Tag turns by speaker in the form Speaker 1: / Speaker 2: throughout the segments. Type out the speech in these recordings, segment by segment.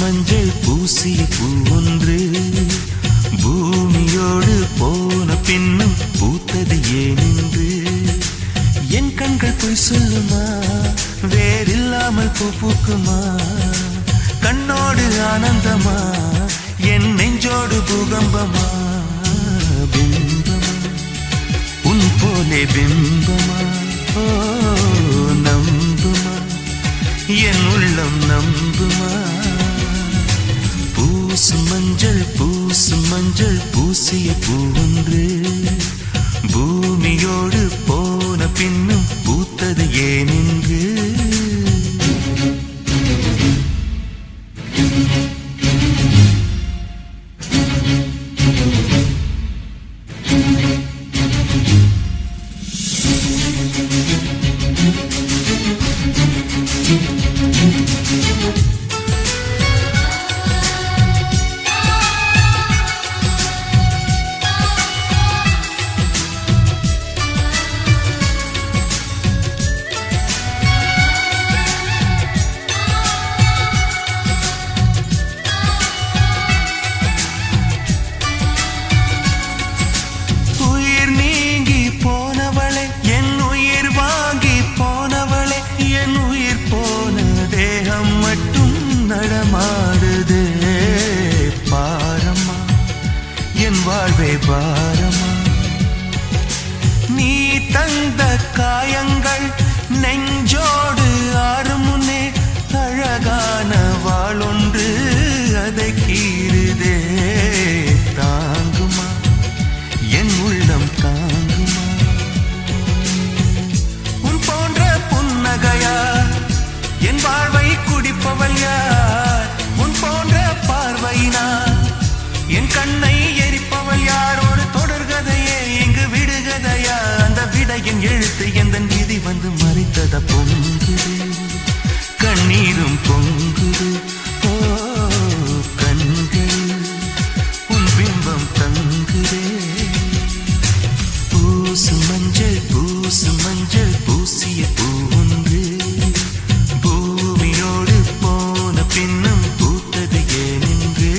Speaker 1: மஞ்சள் பூசிய பூ ஒன்று பூமியோடு போன பின்னும் பூத்தது ஏனென்று என் கண்கள் பொய் சொல்லுமா வேறில்லாமல் பூ பூக்குமா கண்ணோடு ஆனந்தமா என் நெஞ்சோடு பூகம்பமா பிம்பமா உன் போலே பிம்பமா ஓ நம்புமா என் உள்ளம் நம்புமா பூசும் மஞ்சள் பூசிய பூ ஒன்று பூமியோடு போன பின்னும் பூத்தது ஏனென்று நடமாடுதே பாரம்மா என் வாழ்வே பாரம்மா நீ தந்த காயங்கள் நெஞ்சோடு ஆறும் முன்னே அழகான வாளொன்று அதை கீறுதே தாங்குமா என் உள்ளம் தாங்குமா உன் போன்ற புன்னகையா என் வாழ்வை குடிப்பவள் யார் உன் போன்ற பார்வையினார் என் கண்ணை எரிப்பவள் யார் ஒரு தொடர்கதையே இங்கு விடுகதையா அந்த விடையின் எழுத்து எந்த விதி வந்து மறைத்தத பொங்குது கண்ணீரும் பொங்குது ஓ கண்கள் உன் பிம்பம் தங்குதே பூசு மஞ்சள் பூசிய பூ ஒன்று பூமியோடு போன பின்னும் பூத்தது ஏனென்று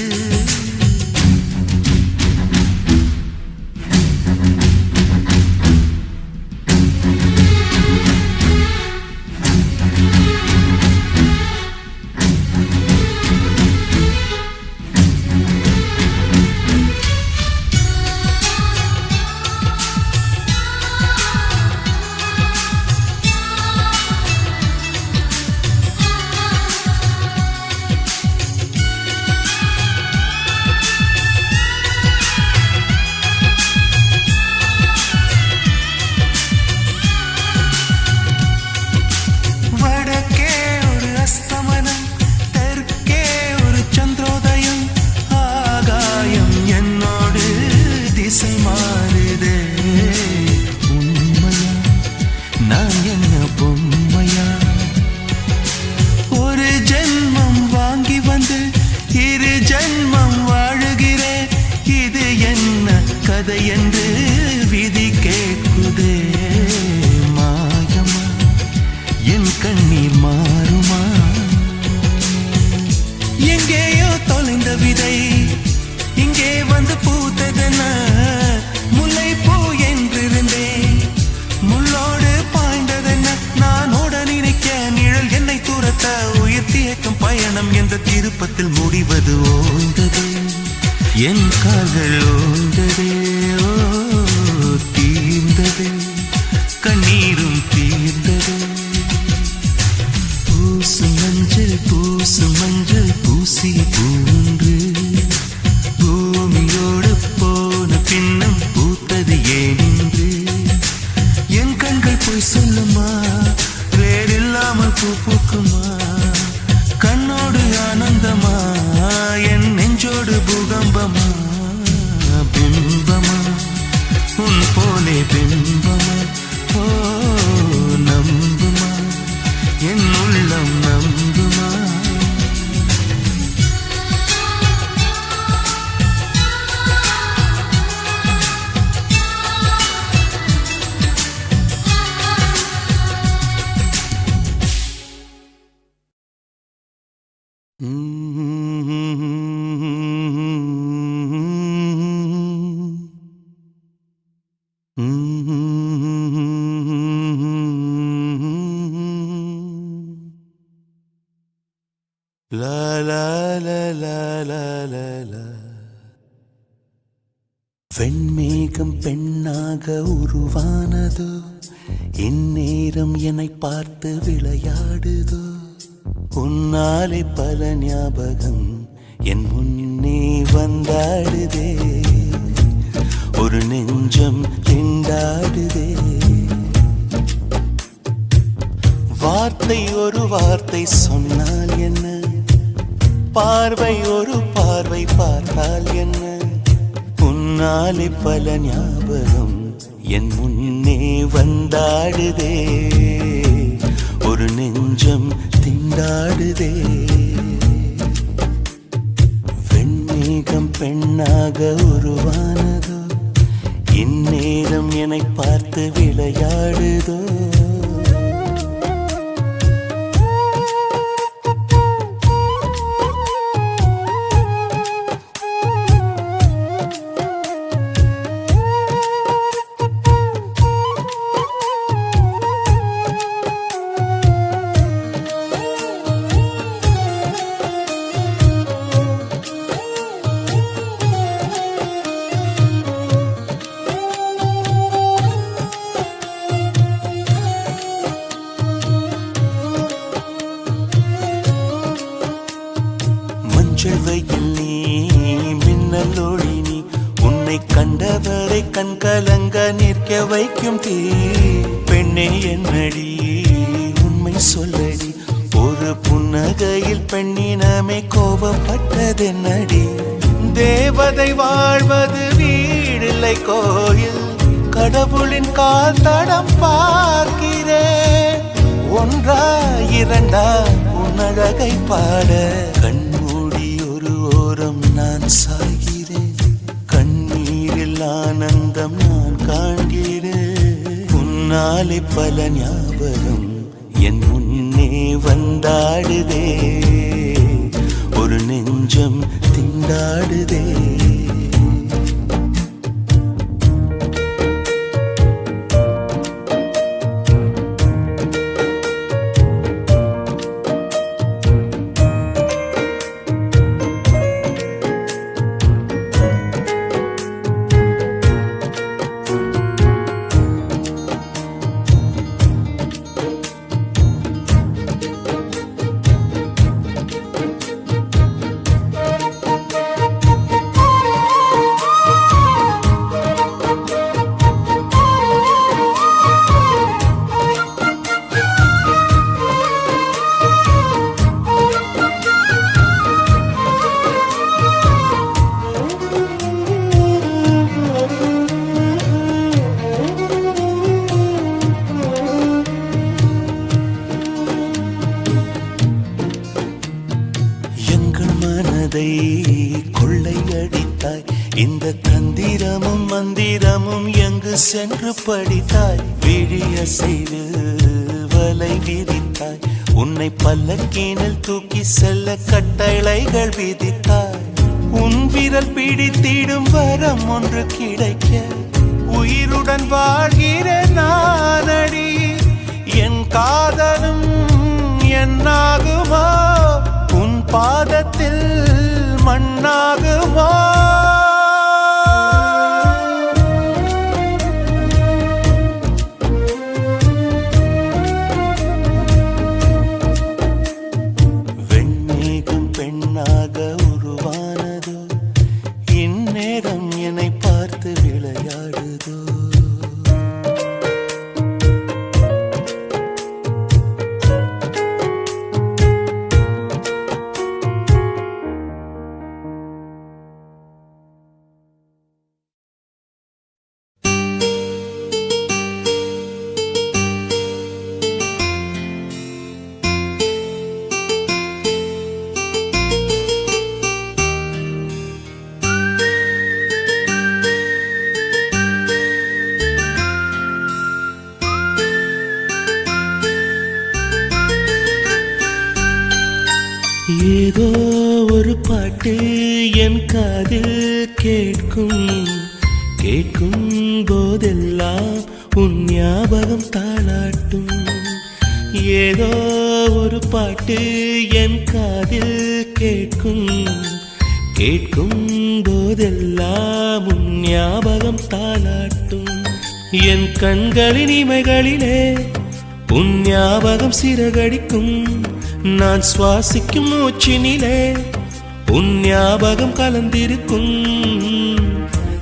Speaker 1: கதை என்று விதி கேட்குதே மாயமா என் கண்ணீர் மாறுமா எங்கேயோ தொலைந்த விதை இங்கே வந்து பூத்ததென முல்லை பூ என்றிருந்தேன் முள்ளோடு பாய்ந்ததென்ன நான் ஓட நினைக்க நிழல் என்னை தூரத்த உயிர் தியக்கும் பயணம் என்ற திருப்பத்தில் முடிவது ஓய்ந்தது என் கால்கள் ஓய்ந்ததே ஓ லா லா லா லா லா லா லா. வெண்மேகம் பெண்ணாக உருவானதோ, இந்நேரம் என்னை பார்த்து விளையாடுதோ. உன்னாலே பல ஞாபகம் என் முன்னே வந்தாடுதே, ஒரு நெஞ்சம் திண்டாடுதே. வார்த்தை ஒரு வார்த்தை சொன்னால் என்ன, பார்வை ஒரு பார்வை பார்த்தால் என்ன. உன்னாலே பல ஞாபகம் என் முன்னே வந்தாடுதே, ஒரு நெஞ்சம் திண்டாடுதே. வெண்மேகம் பெண்ணாக உருவானதோ, இந்நேரம் என்னை பார்த்து விளையாடுதோ. வெயில் நீ மின்னல் ஒளி நீ, உன்னை கண்டவரை கண்கலங்க நிற்க வைக்கும் தீ. பெண்ணே என்னடி உண்மை சொல்லடி, ஒரு புன்னகையில் பெண்ணினமே கோபப்பட்டதென்னடி. தேவதை வாழ்வது வீடில்லை கோயில், கடவுளின் கால் தடம் பார்க்கிறேன். ஒன்றா இரண்டா உன்னழகை பாட, கண்மூடி ஒரு ஓரம் நான் சாகிறேன். கண்ணீரில் ஆனந்தம் நான் காண்கிறேன். உன்னாலே பல ஞாபகம் என் முன்னே வந்தாடுதே, ஒரு நெஞ்சம் திண்டாடுதே. கொள்ளையடித்தாய், இந்த தந்திரமும் மந்திரமும் எங்கு சென்று படித்தாய். விழிய செய்து வலை விதித்தாய், உன்னை பல்லக்கீனில் தூக்கி செல்ல கட்டளைகள் விதித்தாய். உன் விரல் பிடித்திடும் வரம் ஒன்று கிடைக்க, உயிருடன் வாழ்கிற நானடி. என் காதலும் என்னாகுமோ, உன் பாதத்தில் மண்ணாகுமோ. வெண்மேகம் பெண்ணாக உருவானதோ, இந்நேரம் என்னை பார்த்து விளையாடுதோ. கேட்கும் போதெல்லாம் உன் ஞாபகம் தாளாட்டும். ஏதோ ஒரு பாட்டு என் காதில் கேட்கும். கேட்கும் போதெல்லாம் உன் ஞாபகம் தாளாட்டும். என் கண்களின் இமைகளிலே உன் ஞாபகம் சிறகடிக்கும். நான் சுவாசிக்கும் மூச்சினிலே உன் ஞாபகம் கலந்திருக்கும்.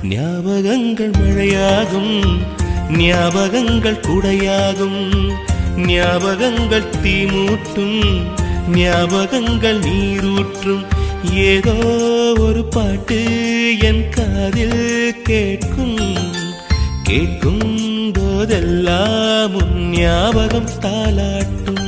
Speaker 1: ஞாபகங்கள் மழையாகும், ஞாபகங்கள் குடையாகும், ஞாபகங்கள் தீமூட்டும், ஞாபகங்கள் நீரூற்றும். ஏதோ ஒரு பாட்டு என் காதில் கேட்கும். கேட்கும் போதெல்லாம் உன் ஞாபகம் தாளாட்டும்.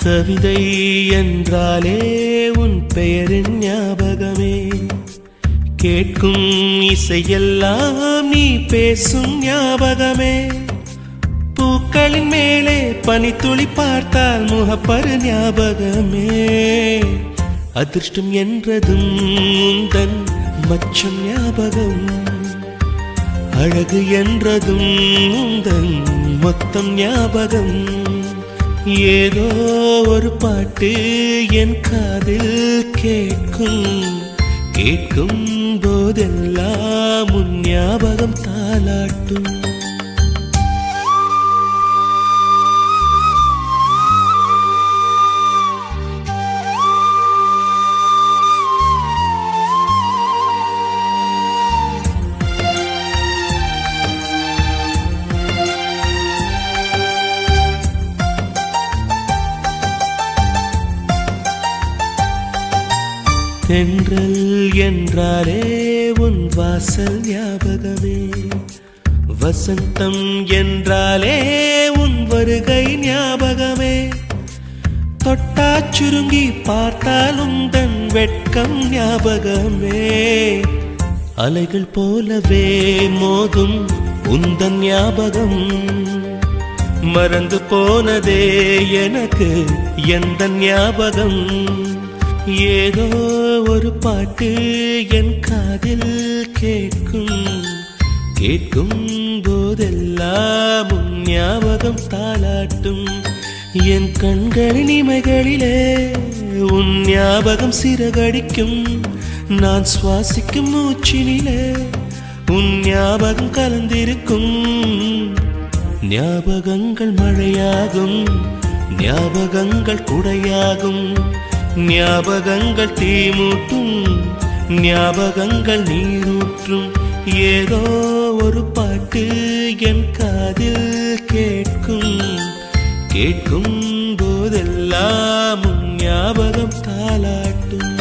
Speaker 1: கவிதை என்றாலே உன் பெயரின் ஞாபகமே. கேட்கும் இசையெல்லாம் நீ பேசும் ஞாபகமே. பூக்களின் மேலே பனித்துளி பார்த்தால் முகப்பரு ஞாபகமே. அதிர்ஷ்டம் என்றதும் உந்தன் மச்சம் ஞாபகம். அழகு என்றதும் உந்தன் மொத்தம் ஞாபகம். ஏதோ ஒரு பாட்டு என் காதில் கேட்கும். கேட்கும் போதெல்லாம் உன் ஞாபகம் தாளாட்டும். தென்றல் என்றாலே உன் வாசல் ஞாபகமே. வசந்தம் என்றாலே உன் வருகை ஞாபகமே. தொட்டா சுருங்கி பார்த்தால் உந்தன் வெட்கம் ஞாபகமே. அலைகள் போலவே மோதும் உந்தன் ஞாபகம். மறந்து போனதே எனக்கு எந்த ஞாபகம். ஏதோ ஒரு பாட்டு என் காதில் கேட்கும். கேட்கும் போதெல்லாம் உன் ஞாபகம் தாளாட்டும். என் கண்களின் இமைகளிலே உன் ஞாபகம் சிறகடிக்கும். நான் சுவாசிக்கும் மூச்சினிலே உன் ஞாபகம் கலந்திருக்கும். ஞாபகங்கள் மழையாகும், ஞாபகங்கள் குடையாகும், ஞாபகங்கள் தீமூட்டும், ஞாபகங்கள் நீரூற்றும். ஏதோ ஒரு பாட்டு என் காதில் கேட்கும். கேட்கும் போதெல்லாம் உன் ஞாபகம் தாளாட்டும்.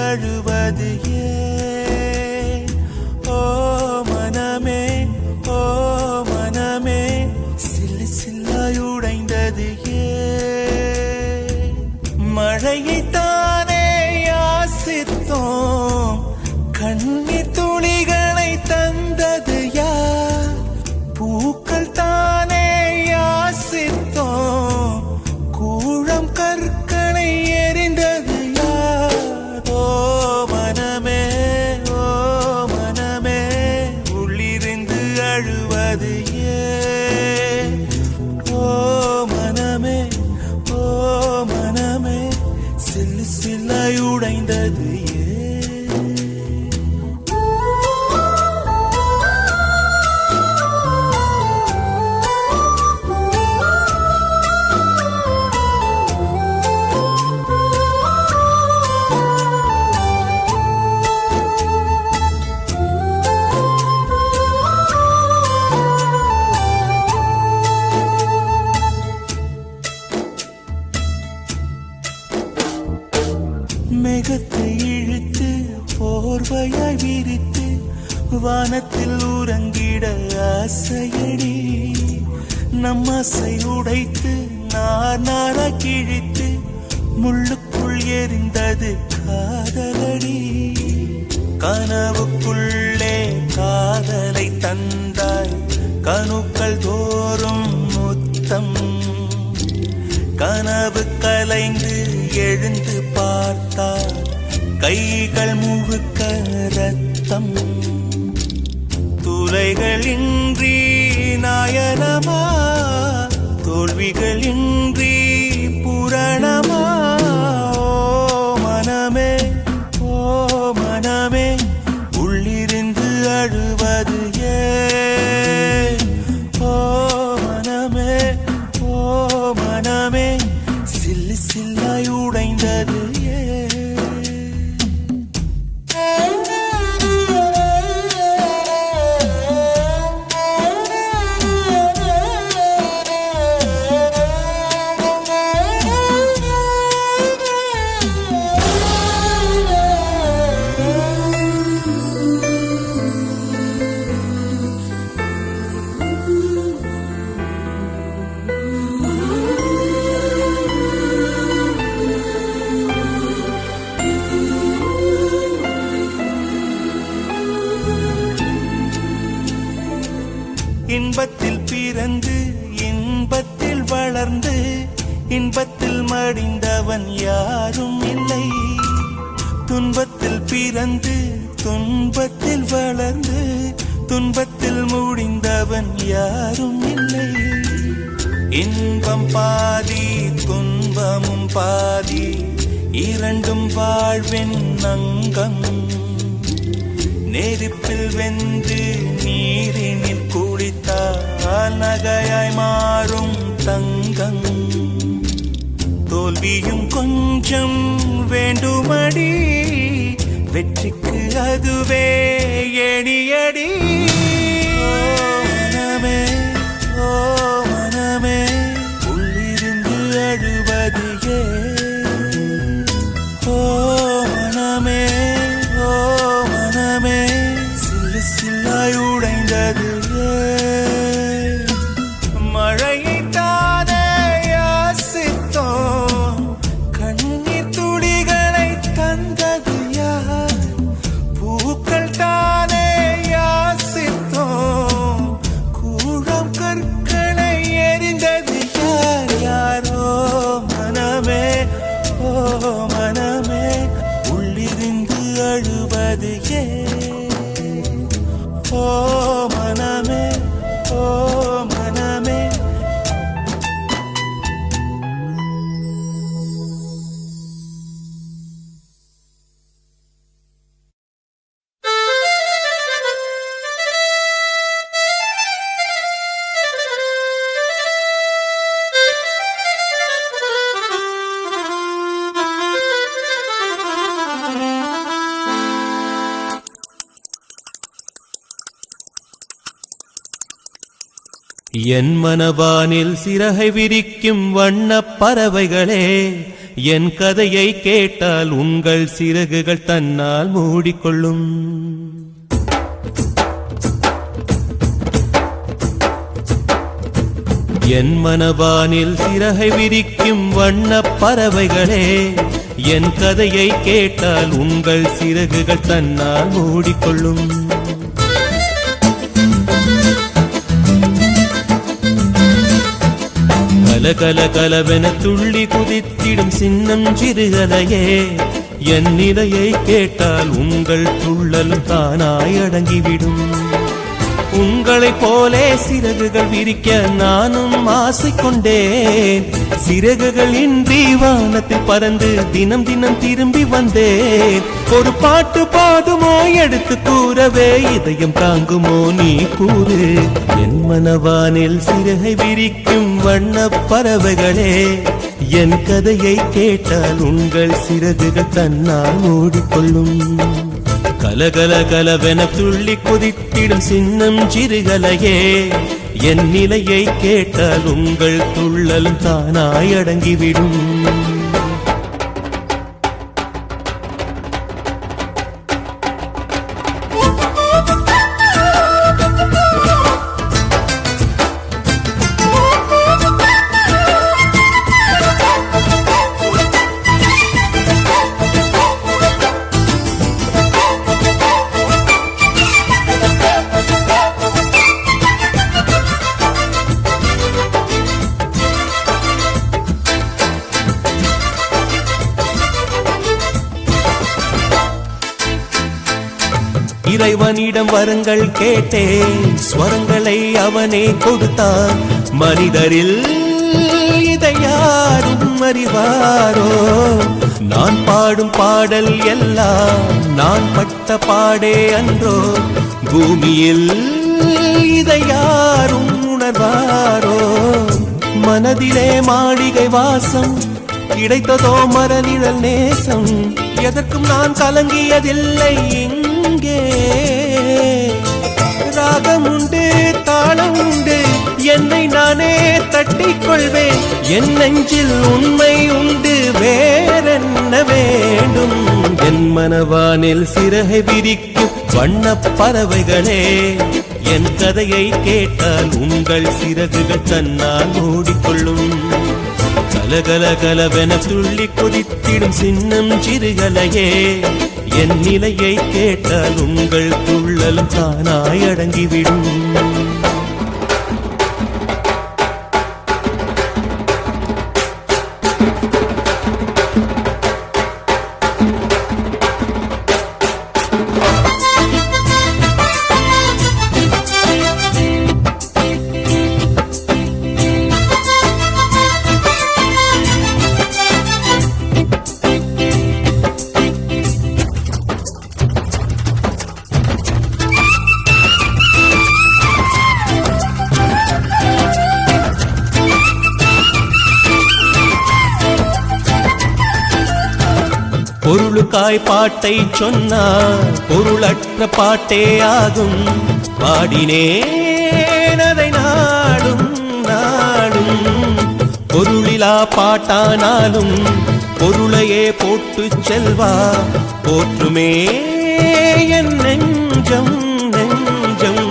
Speaker 1: அழுவது ஏன்? ஓ மனமே, ஓ மனமே, சில்லு சில்லாயுடைந்தது ஏன்? மழையைத்தானே யாசித்தோம், கண்ணீர் துளிகளை தந்தது யார்? பூக்கள் தானே யாசித்தோம், கூழம் கற்களை எரிந்தது யார்? ஓ மனமே, ஓ மனமே, உள்ளிருந்து அழுவது ஏன்? ஓ மனமே, ஓ மனமே. சில்லு சில்லாய் உடைந்தது மேகத்தை இழுத்து போர்வையாய் விரித்து வானத்தில் உறங்கிட ஆசையடி நம் ஆசை உடைத்து நாரா கிழித்து முள்ளுக்குள் எரிந்தது காதலடி கனவுக்குள்ளே காதலை தந்தாய் கணுக்கள் தோறும் முத்தம் கனவு கலைந்து எழுந்து பார்த்தார் கைகள் முழுக்க ரத்தம் துளைகளின்றி நாயனமா தோல்விகளின்றி புரணமா ஓ மனமே உள்ளிருந்து அழுவது ஏன் ஓ மனமே சில்லு சில்லாய் உடைந்தது இன்பத்தில் பிறந்து இன்பத்தில் வளர்ந்து இன்பத்தில் மடிந்தவன் யாரும் இல்லை துன்பத்தில் பிறந்து துன்பத்தில் வளர்ந்து துன்பத்தில் முடிந்தவன் யாரும் இல்லை இன்பம் பாதி துன்பமும் பாதி இரண்டும் வாழ்வின் அங்கம் நெருப்பில் வெந்து நீரினில் குளித்தால் நகையாய் மாறும் தங்கம் தோல்வியும் கொஞ்சம் வேண்டுமடி வெற்றிக்கு அதுவே எணியடி ஓ மனமே உள்ளிருந்து அழுவது ஓ மனமே சில்லு சில்லாய் உடைந்தது மழையை தானே யாசித்தோம் கண்ணீர் துளிகளை தந்தது யார் பூக்கள் தானே யாசித்தோம் கூழம் கற்களை எரிந்தது யாரோ மனமே உள்ளிருந்து அழுவது ஓ மனமே என் மனவானில் சிறகை விரிக்கும் வண்ணப் பறவைகளே என் கதையை கேட்டால் உங்கள் சிறகுகள் தன்னால் மூடிக்கொள்ளும் என் மனவானில் சிறகை விரிக்கும் வண்ணப் பறவைகளே என் கதையை கேட்டால் உங்கள் சிறகுகள் தன்னால் மூடிக்கொள்ளும் கலகலகலவென துள்ளி குதித்திடும் சின்னம் சிறுகதையே என் நிலையை கேட்டால் உங்கள் துள்ளலும் தானாய் அடங்கிவிடும் உங்களைப் போலே சிறகுகள் விரிக்க நானும் ஆசை கொண்டேன். சிறகுகள் இன்றி வானத்தில் பறந்து தினம் தினம் திரும்பி வந்தேன். ஒரு பாட்டு பாடுமோ எடுத்து கூறவே இதயம் தாங்குமோ நீ கூறு. என் மனவானில் சிறகை விரிக்கும் வண்ணப் பறவைகளே, என் கதையை கேட்டால் உங்கள் சிறகுகள் தன்னால் மூடிக்கொள்ளும். கலகல கலவென துள்ளி குதித்திடும் சின்னம் சிறுகலையே, என் நிலையை கேட்டால் உங்கள் துள்ளலும் தானாய் அடங்கிவிடும். இறைவனிடம் வரங்கள் கேட்டேன், ஸ்வரங்களை அவனே கொடுத்தான். மனிதரில் இதை யாரும் அறிவாரோ? நான் பாடும் பாடல் எல்லாம் நான் பட்ட பாடே அன்றோ? பூமியில் இதை யாரும் உணர்வாரோ? மனதிலே மாளிகை வாசம் கிடைத்ததோ மரநிழல் நேசம். எதற்கும் நான் கலங்கியதில்லை. இங்கே ராகம் உண்டு, தாளம் உண்டு, என்னை நானே தட்டிக் கொள்வேன். என் நெஞ்சில் உண்மை உண்டு, வேறென்ன வேண்டும்? என் மனவானில் சிறகை விரிக்கும் வண்ணப் பறவைகளே, என் கதையை கேட்டால் உங்கள் சிறகுகள் தன்னால் மூடிக்கொள்ளும். கலகல கலவென துள்ளி குதித்திடும் சின்னம் சிறுகலையே, என் நிலையை கேட்டால் உங்கள் துள்ளலும் தானாய் அடங்கிவிடும். பொருளுக்காய் பாட்டை சொன்னார், பொருளற்ற பாட்டே ஆகும். பாடினேன் அதை நாடும் நாடும். பொருளிலா பாட்டானாலும் பொருளையே போட்டு செல்வா போற்றுமே என் நெஞ்சம் நெஞ்சம்.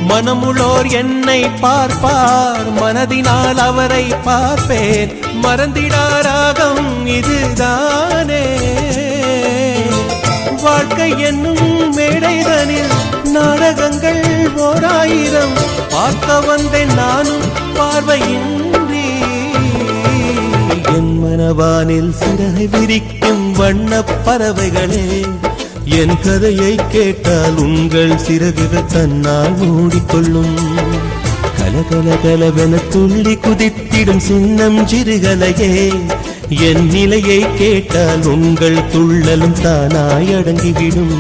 Speaker 1: மனமுள்ளோர் என்னை பார்ப்பார், மனதினால் அவரை பார்ப்பேன். மறந்திடாராகம் இதுதானே வாழ்க்கை என்னும் மேடைதனில் நாடகங்கள் ஓராயிரம் பார்க்க வந்தேன் நானும் பார்வையின்றி. என் மனவானில் சிறகை விரிக்கும் வண்ணப் பறவைகளே, என் கதையை கேட்டால் உங்கள் சிறகுகள் தன்னால் மூடிக்கொள்ளும். கலகல கலவென துள்ளி குதித்திடும் சின்னம் சிறுகலையே, என் நிலையை கேட்டால் உங்கள் துள்ளலும் தானாய் அடங்கிவிடும்.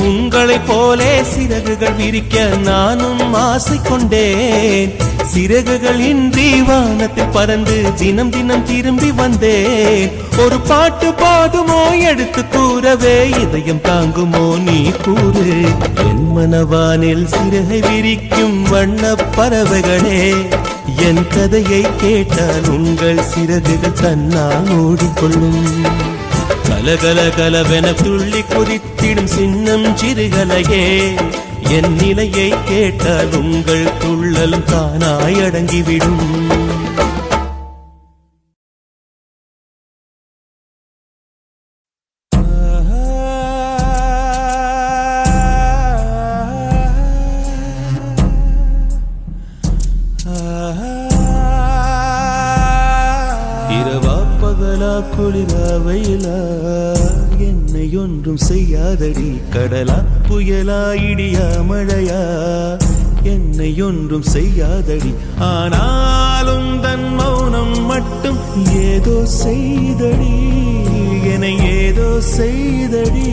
Speaker 1: உங்களைப் போலே சிறகுகள் விரிக்க நானும் ஆசை கொண்டேன். சிறகுகள் இன்றி வானத்தில் பறந்து தினம் தினம் திரும்பி வந்தேன். ஒரு பாட்டு பாடுமோ எடுத்து கூறவே இதயம் தாங்குமோ நீ கூறு. என் மனவானில் சிறகை விரிக்கும் வண்ணப் பறவைகளே, என் கதையை கேட்டால் உங்கள் சிறகுகள் தன்னால் மூடிக்கொள்ளும். கலகல கலவென துள்ளி குதித்திடும் சின்னம் சிறுகலையே, என் நிலையை கேட்டால் உங்கள் துள்ளலும் தானாய் அடங்கிவிடும். இரவா பகலா குளிரா வெயிலா என்னை ஒன்றும் செய்யாதடி கடலா புயலா இடியா மழையா என்னை ஒன்றும் செய்யாதடி ஆனாலும் தன் மௌனம் மட்டும் ஏதோ செய்தடி என்னை ஏதோ செய்தடி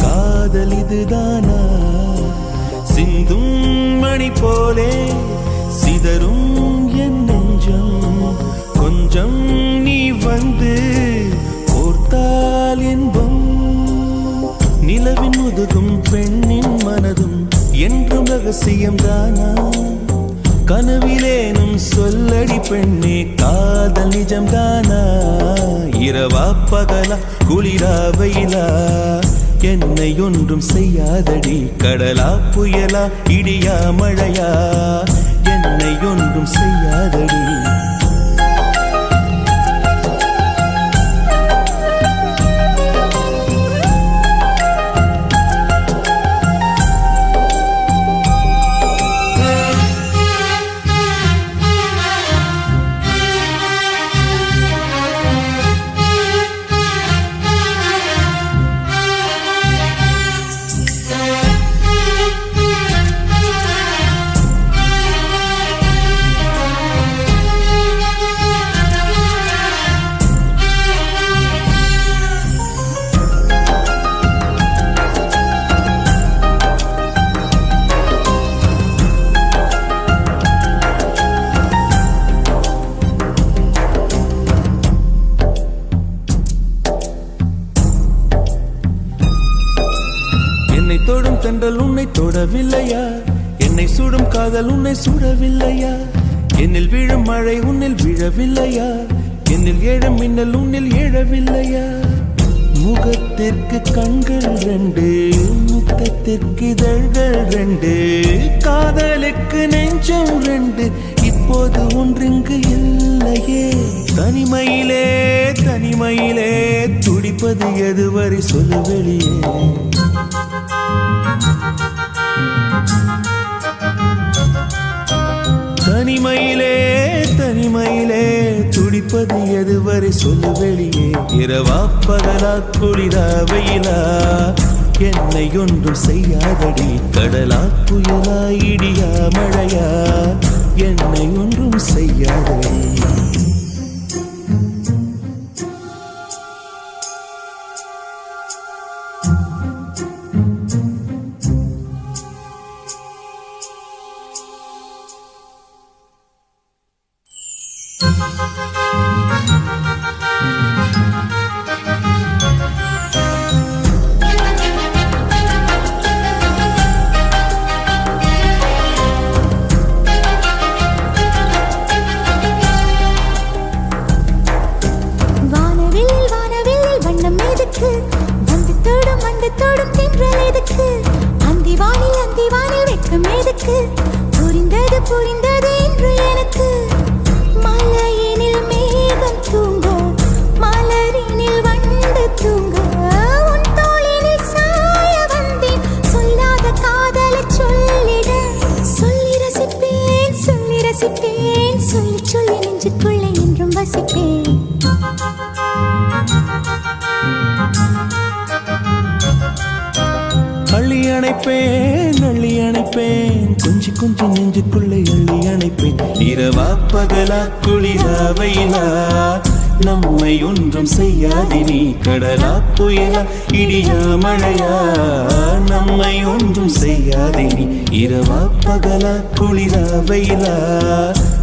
Speaker 1: காதல் இதுதானா சிந்தும் மணி போலே சிதறும் என் நெஞ்சம் கொஞ்சம் நீ வந்து ஓர்த்தால் என்பம் நிலவின் முதுகும் பெண்ணின் மனதும் என்றும் ரகசியம்தானா கனவிலேனும் சொல்லடி பெண்ணே காதல் நிஜம்தானா இரவா பகலா குளிரா வெயிலா என்னை ஒன்றும் செய்யாதடி கடலா புயலா இடியா மழையா என்னை ஒன்றும் செய்யாதடி தொடும் தென்றல் உன்னை தொடவில்லையா என்னை சுடும் காதல் உன்னை சுடவில்லையா என்னில் விழும் மழை உன்னில் விழவில்லையா என்னில் ஏழும் மின்னல் உன்னில் எழவில்லையா முகத்திற்கு கண்கள் ரெண்டு முத்தத்திற்கு இதழ்கள் ரெண்டு காதலுக்கு நெஞ்சம் ரெண்டு இப்போது ஒன்றிங்கு இல்லையே தனிமையிலே தனிமையிலே துடிப்பது எதுவரை சொல்ல வெளியே தனிமையிலே தனிமையிலே துடிப்பது எதுவரை சொல்ல வெளியே இரவா பகலா குளிரா வெயிலா என்னை ஒன்றும் செய்யாதடி கடலா புயலா இடியா மழையா என்னை ஒன்றும் செய்யாதடி
Speaker 2: புரிந்தது புரிந்தது என்று எனக்கு மலையினில் மேகம் தூங்க மலரினில் வண்டு தூங்க உன் தோளினில் சாய வந்தேன் சொல்லாத காதலை சொல்லிட சொல்லி ரசிப்பேன் சொல்லி ரசிப்பேன் சொல்லி சொல்லி நெஞ்சுக்குள்ளே என்றும் வசிப்பேன்
Speaker 1: அள்ளி அணைப்பேன் கொஞ்சி கொஞ்சி நெஞ்சுக்குள்ளே அள்ளி அணைப்பேன் இரவா பகலா குளிரா வெயிலா நம்மை ஒன்றும் செய்யாதினி கடலா புயலா இடியா மழையா நம்மை ஒன்றும் செய்யாதினி இரவா பகலா குளிரா வெயிலா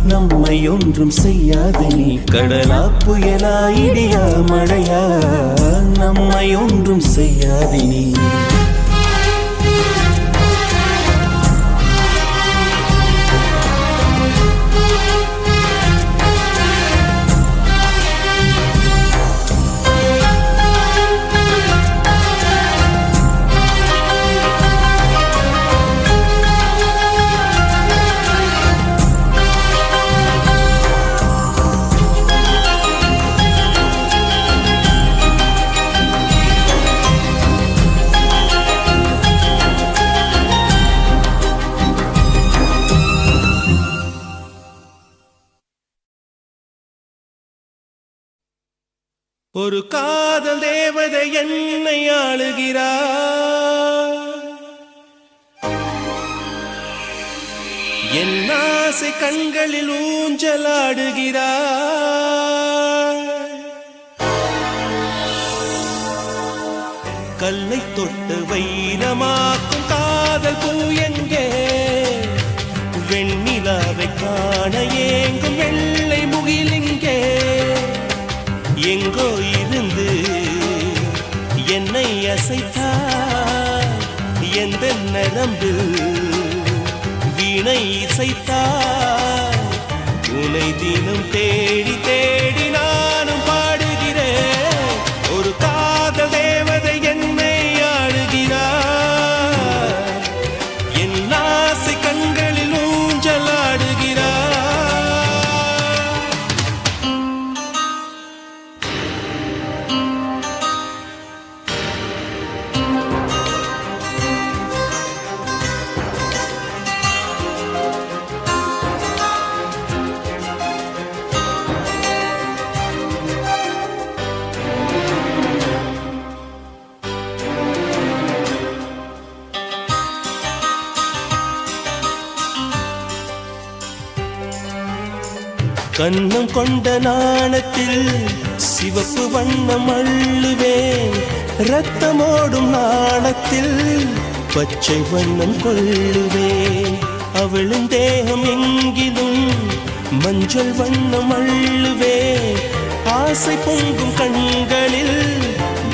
Speaker 1: நம்மை ஒன்றும் செய்யாதினி கடலா புயலா இடியா மழையா நம்மை ஒன்றும் செய்யாதினி ஒரு காதல் தேவதை என்னை ஆளுகிறார். என் ஆசை கண்களில் ஊஞ்சலாடுகிறார். கல்லை தொட்டு வைரமாக்கும் காதல் பூ எங்கே? வெண்ணிலாவை காண ஏங்கும் வெள்ளை முகிலிங்கே. எங்கோ இருந்து என்னை அசைத்தார். எந்த நரம்பில் வீணை இசைத்தார். உனை தினம் தேடி தேடி நானும் பாடுகிறேன். ஒரு காதல் தேவதை என்னை ஆளுகிறார். என் ஆசை கண்களில் ஊஞ்சலாடுகிறார். கண்ணம் கொண்ட நாணத்தில் சிவப்பு வண்ணம் அள்ளுவேன். இரத்தமோடும் நாணத்தில் பச்சை வண்ணம் கொள்ளுவேன். அவளின் தேகம் எங்கிலும் மஞ்சள் வண்ணம் அள்ளுவேன். ஆசை பொங்கும் கண்களில்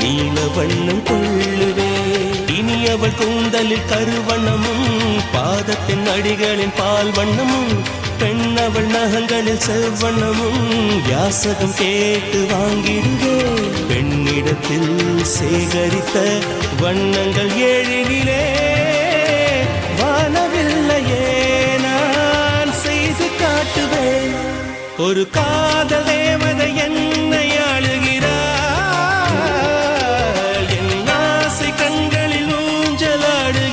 Speaker 1: நீல வண்ணம் கொள்ளுவேன். இனி அவள் கூந்தலில் கருவண்ணமும் பாதத்தின் அடிகளின் பால் வண்ணமும் பெண்ணவள் நகங்களில் செவ்வண்ணமும் யாசகம் கேட்டு வாங்கிடுவேன். பெண்ணிடத்தில் சேகரித்த வண்ணங்கள் ஏழினிலே வானவில்லையே நான் செய்து காட்டுவேன். ஒரு காதல் தேவதை என்னை ஆளுகிறார். என் ஆசை கண்களில் ஊஞ்சலாடுகிறார்.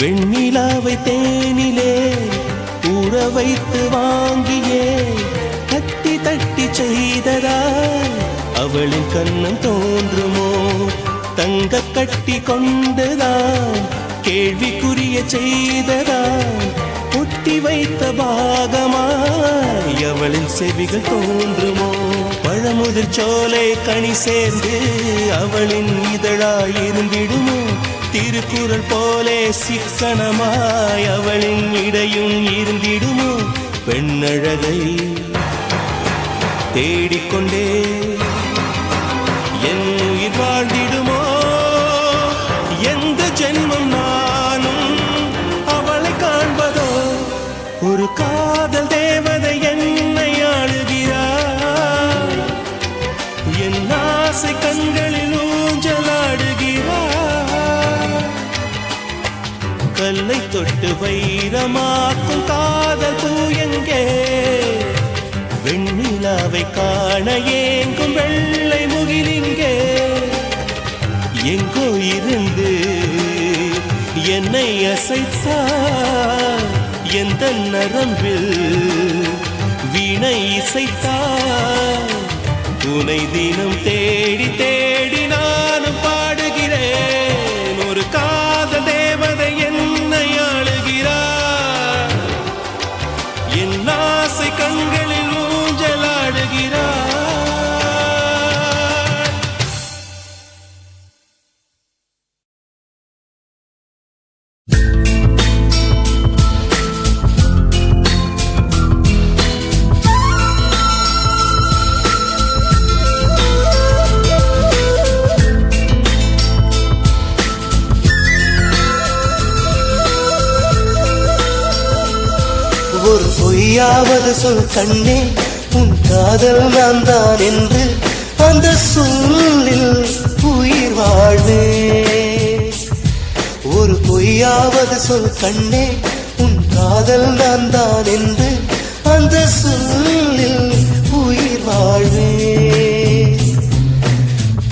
Speaker 1: வெண்ணிலாவை தேனிலே ஊற வைத்து வாங்கியே தட்டி தட்டி செய்ததால் அவளின் கண்ணம் தோன்றுமோ? தங்க கட்டி கொண்டதான் கேள்விக்குரிய செய்ததான் ஒட்டி வைத்த பாகமாய் அவளின் செவிகள் தோன்றுமோ? பழமுதிர் சோலை கனி சேர்ந்து அவளின் இதழாயிருந்திடுமோ? திருக்குறள் போலே சிக்கனமாய் அவளின் இடையும் இருந்திடுமோ? பெண்ணழகை தேடிக்கொண்டே என் உயிர் வாழ்ந்திடுமோ? எந்த ஜென்மம் நானும் அவளை காண்பதோ? ஒரு காதல் தேவதை என்னை ஆளுகிறார். என் ஆசை கண்களில் ஊஞ்சலாடுகிறார். கல்லை தொட்டு வைரமாக்கும் காதல் பூ எங்கே? வெண்ணிலாவை காண ஏங்கும் வெள்ளை முகிலிங்கே. எங்கோ இருந்து என்னை அசைத்தார். எந்த நரம்பில் வீணை இசைத்தார். உனை தினம் தேடி தேடி நானும் பாடுகிறேன். ஒரு காதல் தேவதை என்னை ஆளுகிறார். என் ஆசை கண்களில் ஊஞ்சலாடுகிறார். பொய்யாவது சொல் கண்ணே உன் காதல் நான் தான் என்று அந்த சொல்லில் உயிர் வாழ்வே ஒரு பொய்யாவது சொல் கண்ணே உன் காதல் நான் தான் என்று அந்த சொல்லில் உயிர் வாழ்வே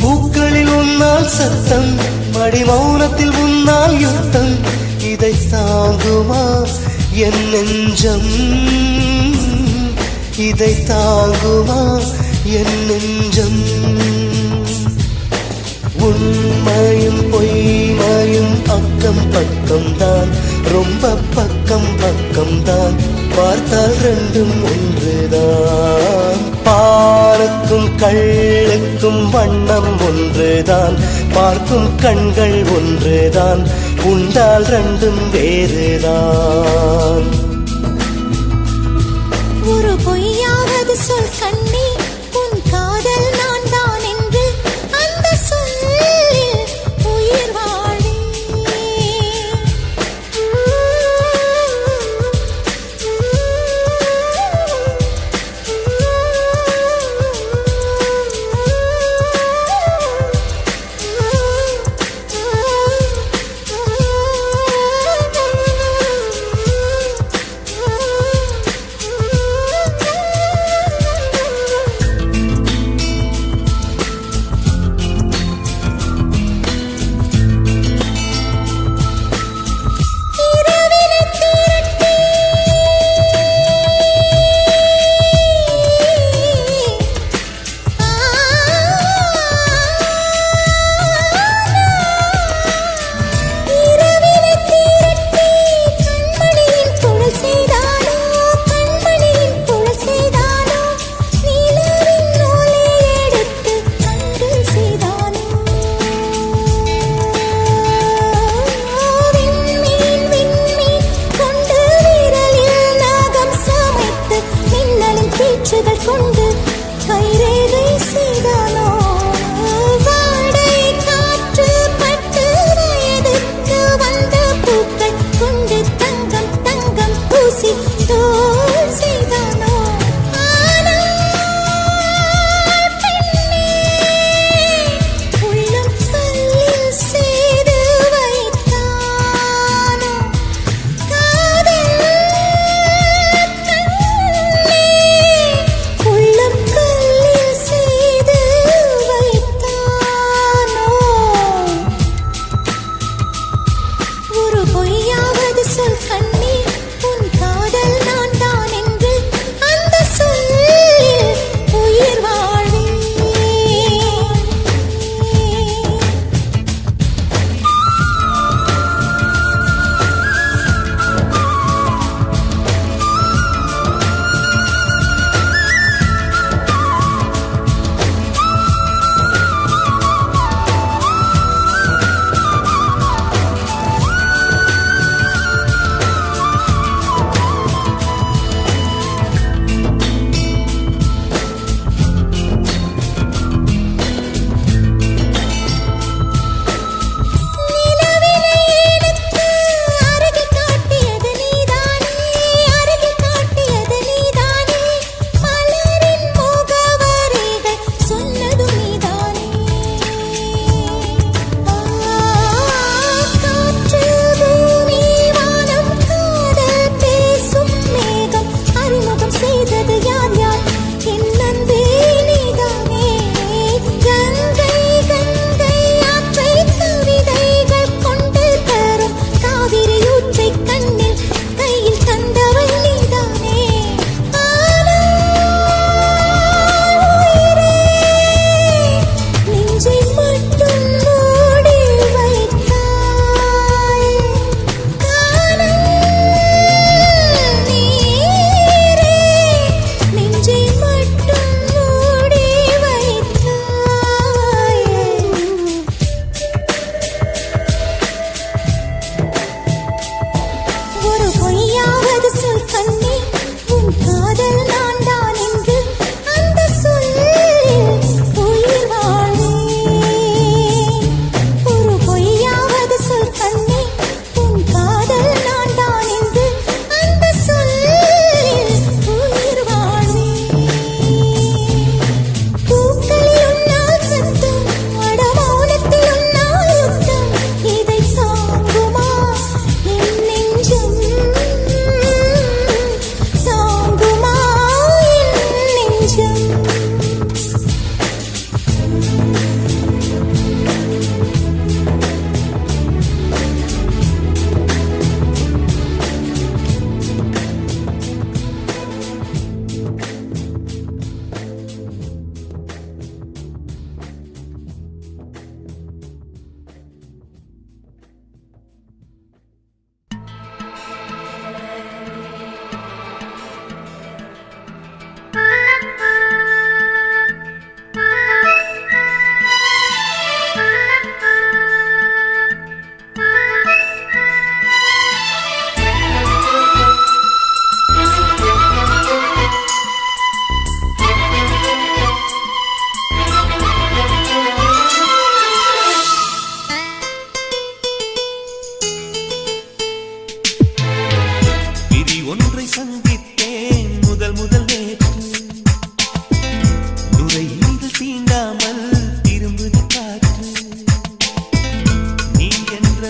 Speaker 1: பூக்களில் உன்னால் சத்தம் மடி மௌனத்தில் உன்னால் யுத்தம் இதை தாங்குமா என் நெஞ்சம் இதை தாங்குமா என் நெஞ்சம் உண்மையும் பொய்மையும் அக்கம் பக்கம்தான் ரொம்ப பக்கம் பக்கம்தான் பார்த்தால் ரெண்டும் ஒன்றுதான் பாலுக்கும் கள்ளுக்கும் வண்ணம் ஒன்றுதான் பார்க்கும் கண்கள் ஒன்றுதான் உண்டால் ரெண்டும் வேறுதான்
Speaker 2: ஒரு பொய்யாவது சொல் கண்ணே உன் காதல் நான் தான் என்று அந்த சொல்லில் உயிர் வாழே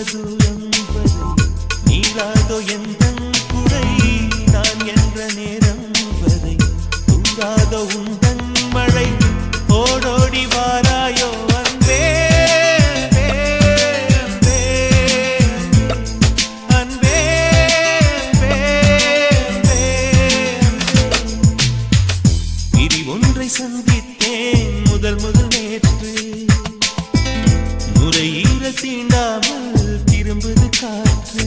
Speaker 1: தூரம் வரை நீளாதோ எந்தன் குறை நான் என்ற நேரம் வரை தூங்காதோ உந்தன் மழை ஓடோடி வாராயோ அன்பே சந்தித்தேன் முதல் நேற்று நுரையீரல் தீண்டாமல் திரும்புது காற்று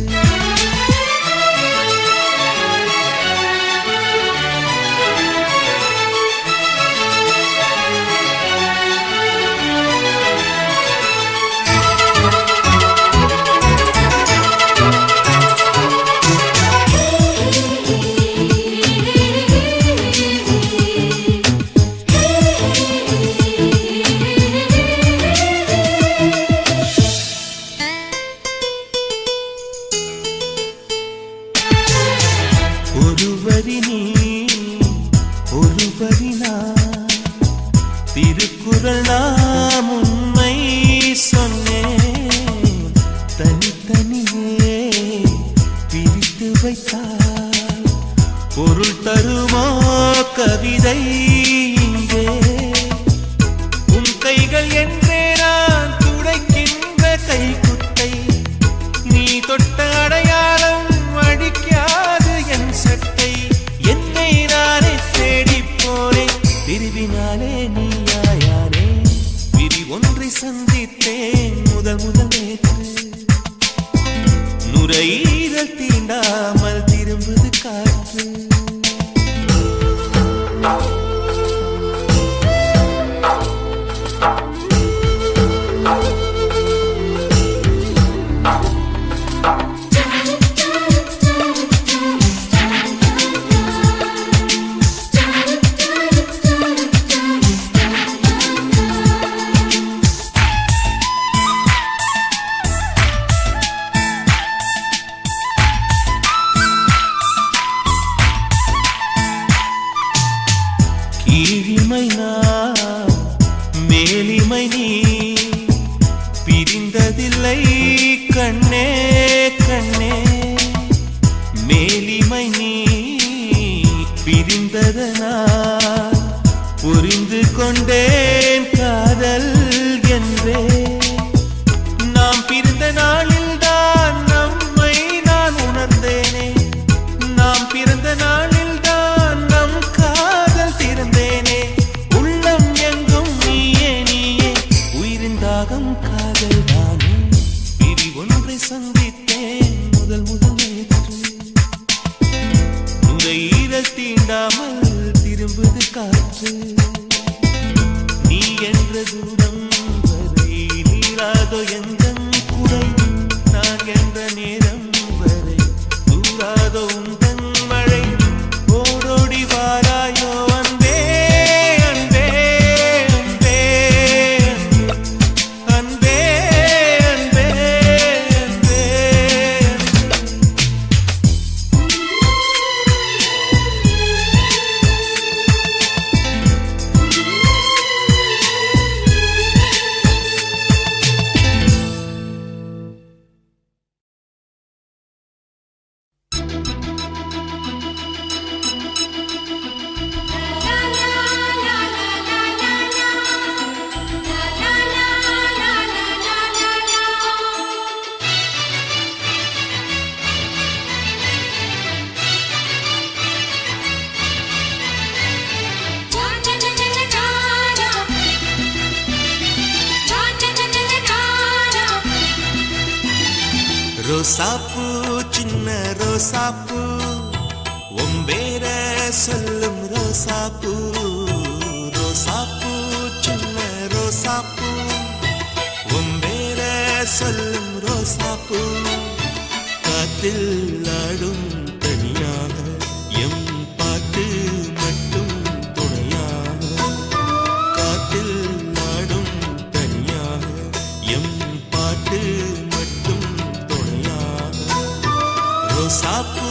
Speaker 1: திருக்குறள் நாம் உண்மை சொன்னேன் தனித்தனியே பிரித்து வைத்தால் பொருள் தருமோ கவிதை இங்கே உன் கைகள் என்றே நான் துடைக்கின்ற கைக்குட்டை நீ தொட்ட அடையாளம் அடிக்காது என் சட்டை என்னை நானே தேடி போனேன் பிரிவினாலே நீயாயானே விதி ஒன்றை சந்தித்தேன் முதல் நேற்று நுரையீரல் தீண்டாமல் திரும்புது காற்று கீழிமை நான் மேலிமை நீ பிரிந்ததில்லை கண்ணே கண்ணே மேலிமை நீ பிரிந்ததனால் புரிந்து கொண்டேன் காதல் என்றே நாம் பிரிந்த நாளில் தான் நம்மை நான் உணர்ந்தேனே நாம் பிறந்த நாளில் தான் நம் காதல் திறந்தேனே உள்ளம் எங்கும் நீயே நீயே உயிரின் தாகம் காதல் தானே பிரி ஒன்றை சந்தித்தேன் முதல் நேற்று நுரையீரல் தீண்டாமல் திரும்புது காற்று நீ என்ற தூரம் வரை நீளாதோ எந்தன் குறை நான் என்ற நேரம் வரை தூராதோ உந்தன் மழை ஓடோடி வாராயோ அன்பே அன்பே அன்பே அன்பே அன்பே அன்பே ரோசாப்பூ சின்ன ரோசாப்பூ ஒம்பேர சொல்லும் ரோசாப்பூ ரோசாப்பூ சின்ன ரோசாப்பூ ஒம்பேர சொல்லும் ரோசாப்பூ காத்தில் ஆடும் தனியாக எம் பாட்டு மட்டும் துணையாக காத்தில் ஆடும் தனியாக எம் பாட்டு மட்டும் ரோசாப்பூ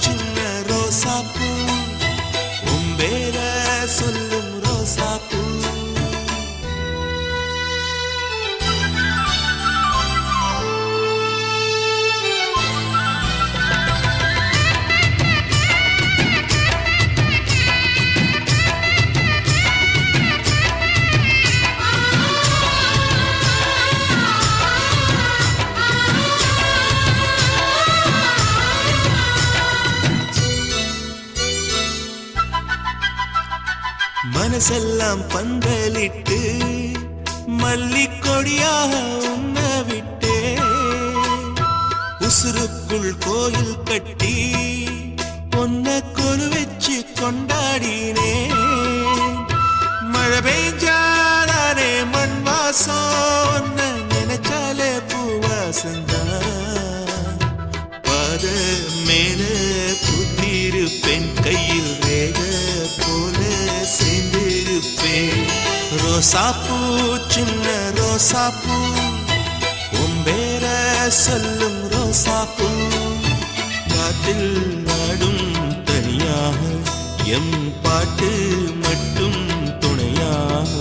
Speaker 1: சின்ன ரோசாப்பூ உம்பேர சொல்லும் ரோசாப்பூ
Speaker 3: மனசெல்லாம் பந்தலிட்டு மல்லிக்கொடியாக உண்ண விட்டே உசுருக்குள் கோயில் கட்டி பொன்ன கொலு வச்சு கொண்டாடினே மழை பெய்ஞ்சாலே மண் வாசம் நினைச்சாலே பூவாசந்தான் பாத மேல புத்திருப்பேன் கையில் ரேக போல சேர்ந்திருப்பேன் ரோசாப்பூ சின்ன ரோசாப்பூ உம்பேர சொல்லும் ரோசாப்பூ காட்டில் நாடும் தனியாக எம் பாட்டு மட்டும் துணையாக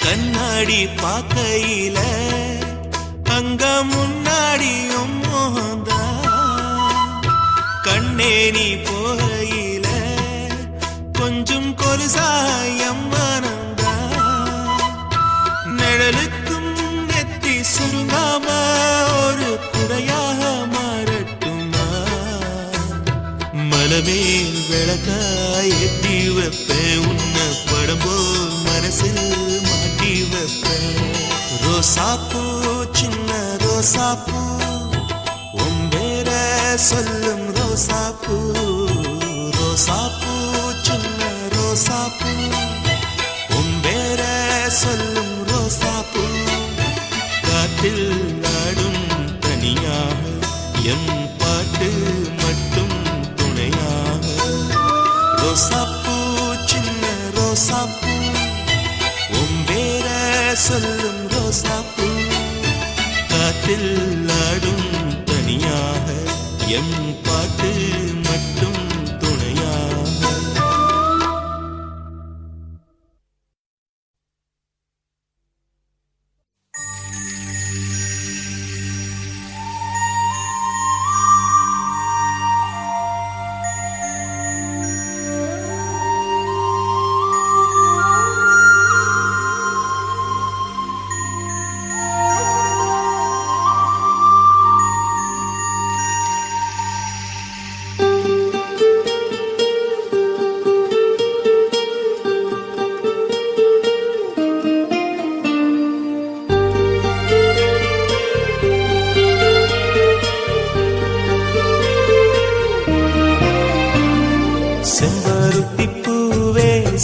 Speaker 3: கண்ணாடி பார்க்கையில அங்க முன்னாடியும் மோகந்தா கண்ணே நீ போகையில கொஞ்சம் கொலுசாயம் மனந்தா நிழலுக்கும் நெத்தி சுருங்காம ஒரு குடையாக மாறட்டுமா மலமேல் விளக்காய் எட்டி வைப்பேன் உன்ன படம்போல் மனசில் ரோசாப்பூ சின்ன ரோசாப்பூ உம்பேர சொல்லும் ரோசாப்பூ ரோசாப்பூ சின்ன ரோசாப்பூ உம்பேர சொல்லும் ரோசாப்பூ காட்டில் நாடும் தனியாக எம் பாட்டு மட்டும் துணையாக ரோசாப்பூ சின்ன ரோசாப்பூ உம்பேர சொல்லும் ரோசாப்பூ காற்றில் ஆடும் தனியாக எம் பாட்டு மட்டும் துணையாக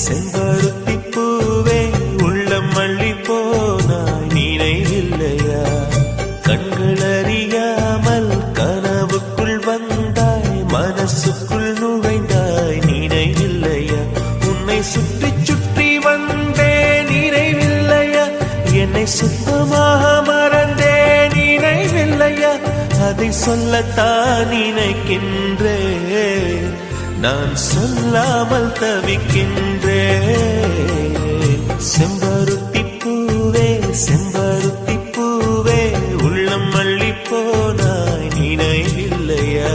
Speaker 3: செம்பருத்தி பூவே உள்ளம் மல்லி போனாய் நினைவில்லையா கண்கள் அறியாமல் கனவுக்குள் வந்தாய் மனசுக்குள் நுழைந்தாய் நினைவில்லையா உன்னை சுற்றி சுற்றி வந்தேன் நினைவில்லையா என்னை சுத்தமாக மறந்தேன் நினைவில்லையா அதை சொல்லத்தான் நினைக்கின்றேன் நான் சொல்லாமல் தவிக்கின்றேன் செம்பருத்தி பூவே செம்பருத்தி பூவே உள்ளம் மல்லி போனாய் நினைவில்லையா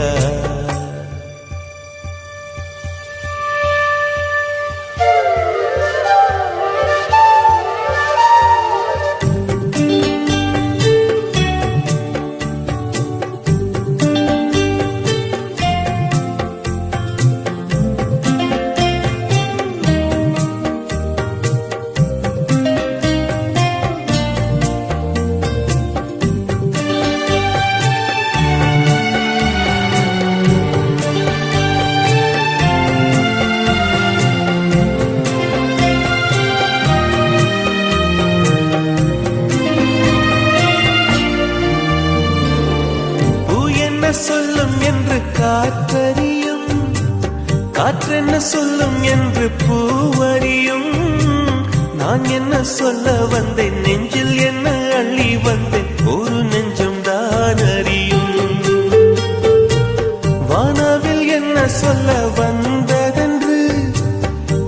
Speaker 3: சொல்லும் என்று காற்றறியும் காற்றென்ன சொல்லும் என்று பூவறியும் நான் என்ன சொல்ல வந்தேன் நெஞ்சில் என்ன அள்ளி வந்தேன் ஒரு நெஞ்சம் தான் அறியும் வானவில் என்ன சொல்ல வந்ததென்று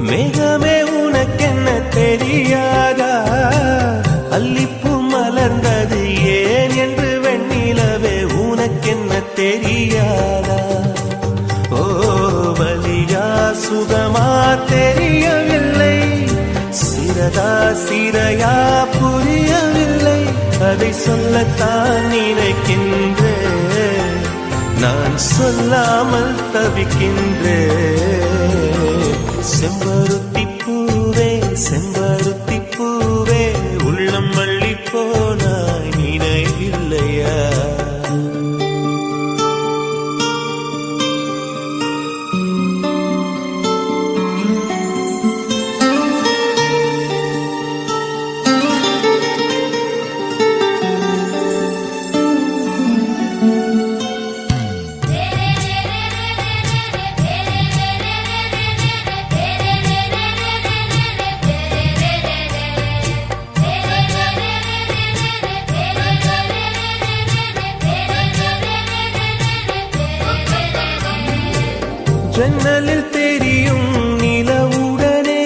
Speaker 3: மேகமே உனக்கென்ன சிறையா புரியவில்லை, அதை சொல்லத்தான் நினைக்கின்றேன், நான் சொல்லாமல் தவிக்கின்றேன். செம்பருத்தி பூவே செம்பருத்தி பூவே, உள்ளம் மல்லி போனாய் நினைவில்லையா? ஜன்னலில் தெரியும் நிலவுடனே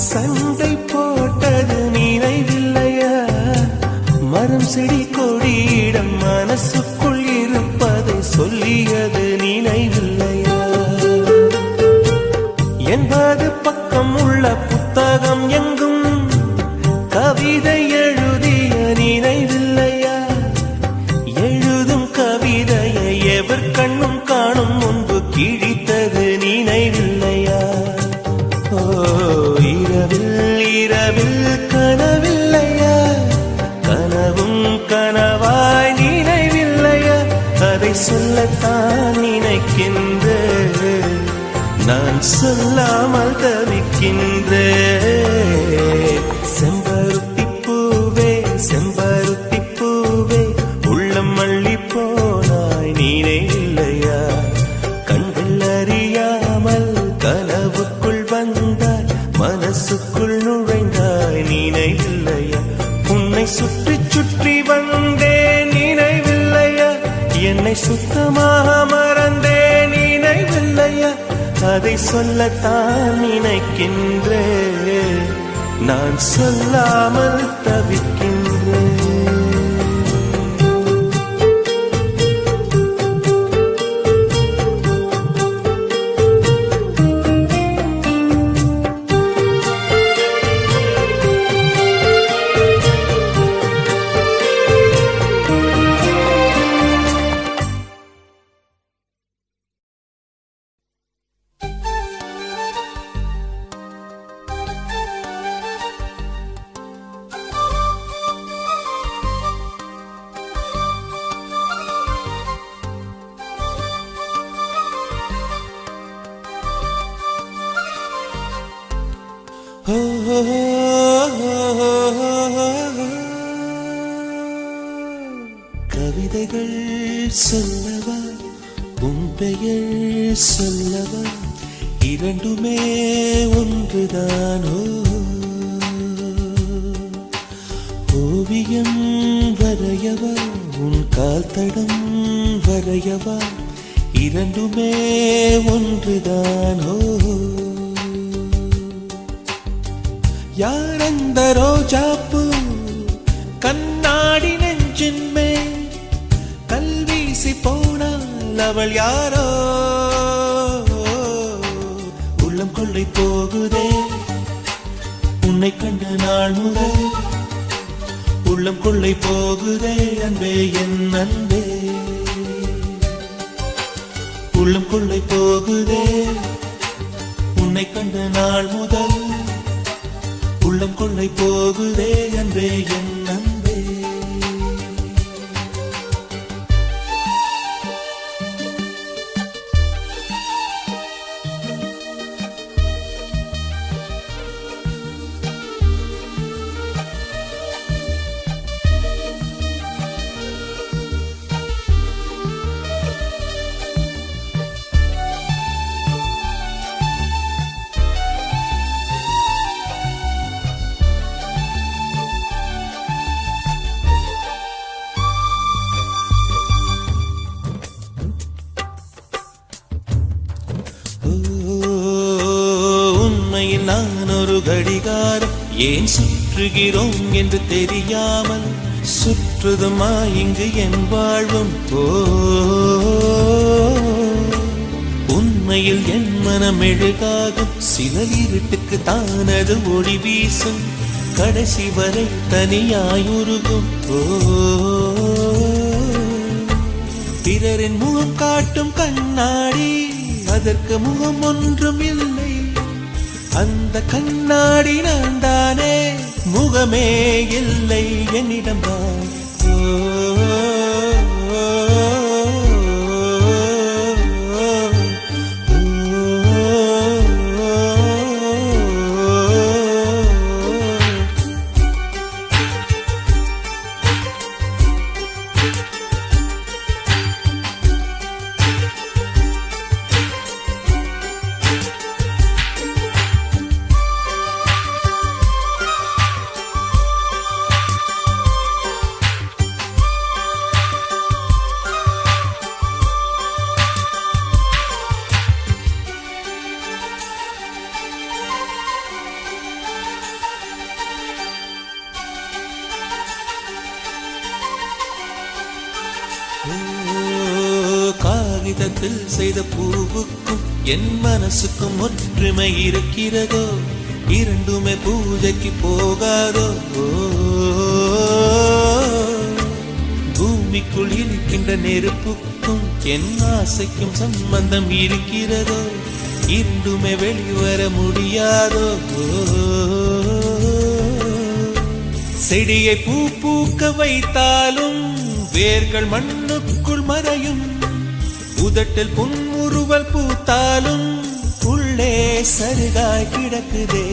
Speaker 3: சண்டை போட்டது நினைவில்லையா? மரம் செடி கொடியிடம் மனசுக்குள் இருப்பதை சொல்லியது நினைவில்லையா? 80 பக்கம் உள்ள புத்தகம் எங்கும் கவிதை எழுதிய நினைவில்லையா? எழுதும் கவிதையை எவர் கண்ணும் காணும் முன்பு கிழித்தது நினைவில்லையா? ஓ இரவில் இரவில் கனவில்லையா? கனவும் கனவாய் நினைவில்லையா? அதை சொல்லத்தான் நினைக்கின்றேன், நான் சொல்லாமல் தவிக்கின்றேன். செம்பருத்தி பூவே செம்பருத்தி பூவே, உள்ளம் மல்லி போனாய் நினைவில்லையா? கண்கள் அறியாமல் கனவுக்குள் வந்தாய், மனசுக்குள் நுழைந்தாய் நினைவில்லையா? உன்னை சுற்றி சுற்றி வந்தேன் நினைவில்லையா? என்னை சுத்தமாக மறந்தேன் நினைவில்லையா? அதை சொல்லத்தான் நினைக்கின்றேன், நான் சொல்லாமல் தவிக்கின்றேன். கவிதைகள் சொல்லவா, உன் பெயர் சொல்லவா, இரண்டுமே ஒன்றுதானோ? ஓவியம் வரையவா, உன் கால் தடம் வரையவா, இரண்டுமே ஒன்றுதானோ? யார் அந்த ரோஜாப்பூ கண்ணாடி நெஞ்சின் மேல் கல்வீசி போனால் அவள் யாரோ? உள்ளம் கொள்ளை போகுதே உன்னை கண்ட நாள் முதல், உள்ளம் கொள்ளை போகுதே அன்பே என் அன்பே. உள்ளம் கொள்ளை போகுதே உன்னை கண்ட நாள் முதல், உள்ளம் கொள்ளை போகுதே அன்பே என் அன்பே. நான் ஒரு கடிகாரம், ஏன் சுற்றுகிறோம் என்று தெரியாமல் சுற்றுதுமா இங்கு என் வாழ்வும்? உண்மையில் என் மனம் எழுகாகும், சில இருட்டுக்கு தானது ஒளி வீசும். கடைசி வரை தனியாயுருகும். பிறரின் முகம் காட்டும் கண்ணாடி, அதற்கு முகம் ஒன்றும் இல்லை. அந்த கண்ணாடி நான் தானே, முகமே இல்லை என்னிடம்தான். காகிதத்தில் செய்த பூவுக்கும் என் மனசுக்கும் ஒற்றுமை இருக்கிறதோ, இரண்டுமே பூஜைக்கு போகாதோ. பூமிக்குள் இருக்கின்ற நெருப்புக்கும் என் ஆசைக்கும் சம்பந்தம் இருக்கிறதோ, இரண்டுமே வெளிவர முடியாதோ. செடியை பூ பூக்க வைத்தாலும் வேர்கள் மண்ணுக்குள் மறையும். உதட்டில் புன்முறுவல் பூத்தாலும் உள்ளே சருகாய் கிடக்குதே.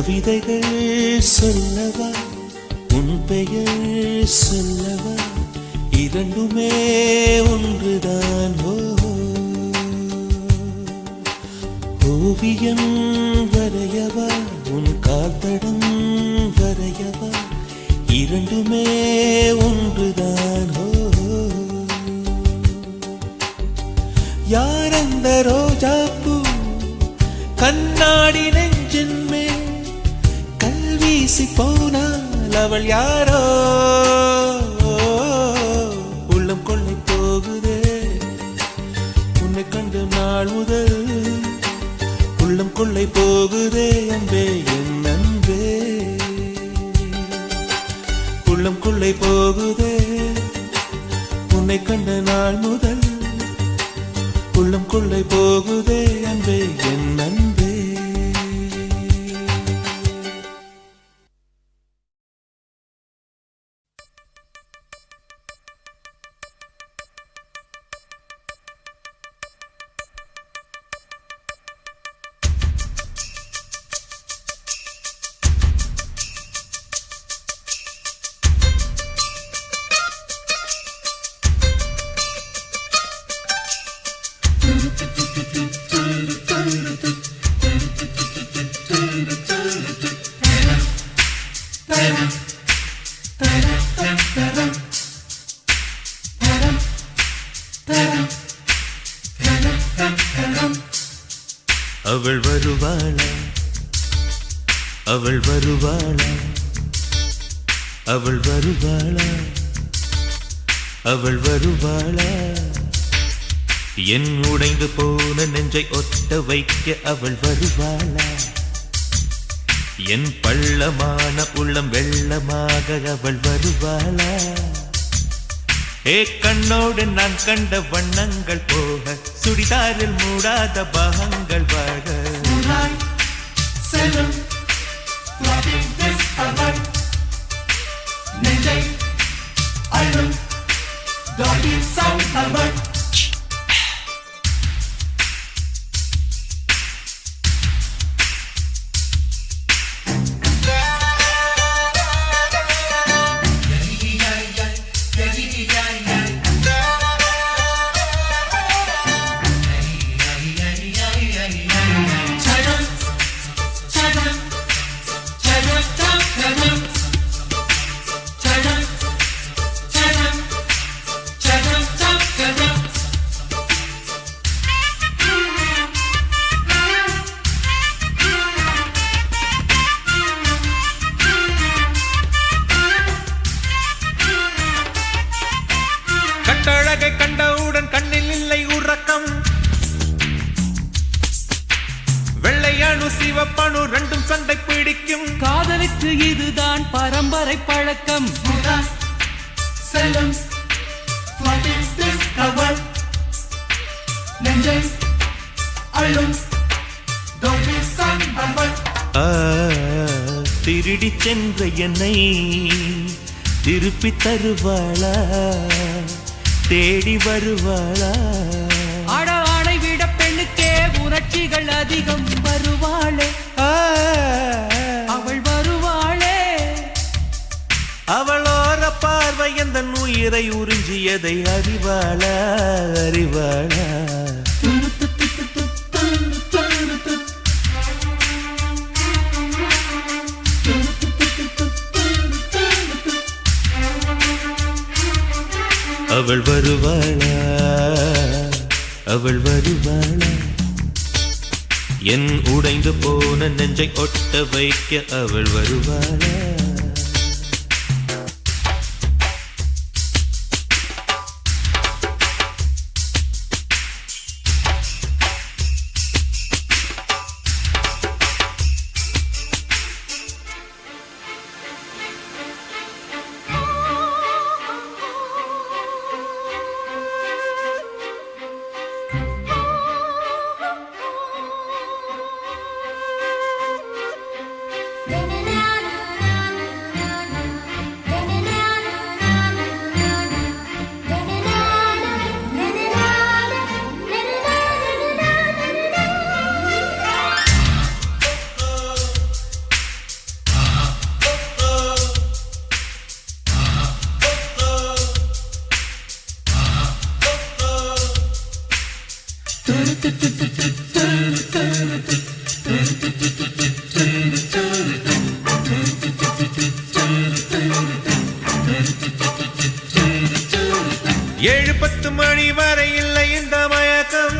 Speaker 3: கவிதைகள் சொல்லவா, உன் பெயர் சொல்லவா, இரண்டுமே ஒன்றுதான். ஓவியம் வரையவா, உன் கால்தடம் வரையவா, இரண்டுமே ஒன்றுதான். யார் அந்த ரோஜாப்பூ கண்ணாடி நெஞ்சின் மேல் வீசி போனால் அவள் யாரோ? உள்ளம் கொள்ளை போகுதே உன்னை கண்டு நாள் முதல். உள்ளம் கொள்ளை போகுதே அன்பே என் அன்பே. உள்ளம் கொள்ளை போகுதே உன்னை கண்ட நாள் முதல். உள்ளம் கொள்ளை போகுதே அன்பே என் அன்பே. அவள் வருவாளா, அவள் வருவாளா, அவள் வருவாளா, அவள் வருவாளா. என் உடைந்து போன நெஞ்சை ஒட்ட வைக்க அவள் வருவாளா. என் பள்ளமான உள்ளம் வெள்ளமாக அவள் வருவாளா. ஏ கண்ணோடு நான் கண்ட வண்ணங்கள் போக, சுடிதாரில் மூடாத பாகங்கள் வாழ. நெஞ்சை அள்ளும் டாடி சவுண்ட். சிவப்பணு ரெண்டும் சண்டை பிடிக்கும்.
Speaker 4: காதலுக்கு இதுதான் பரம்பரை பழக்கம்.
Speaker 3: செல்லும் நெஞ்சை அள்ளும் திருடி சென்ற என்னை திருப்பி தருவாளா, தேடி வருவாளா?
Speaker 4: ஆடை விட பெண்ணுக்கே உணர்ச்சிகள் அதிகம். வருவாளே அவள் வருவாளே.
Speaker 3: அவளோர பார்வை எந்த உயிரை உறிஞ்சியதை அறிவாளா, அறிவாளா? அவள் வருவாளா, அவள் வருவாளா? என் உடைந்து போன நெஞ்சை ஒட்ட வைக்க அவள் வருவாளா? ஏழு 10 மணி வரை இல்லை இந்த மயக்கம்.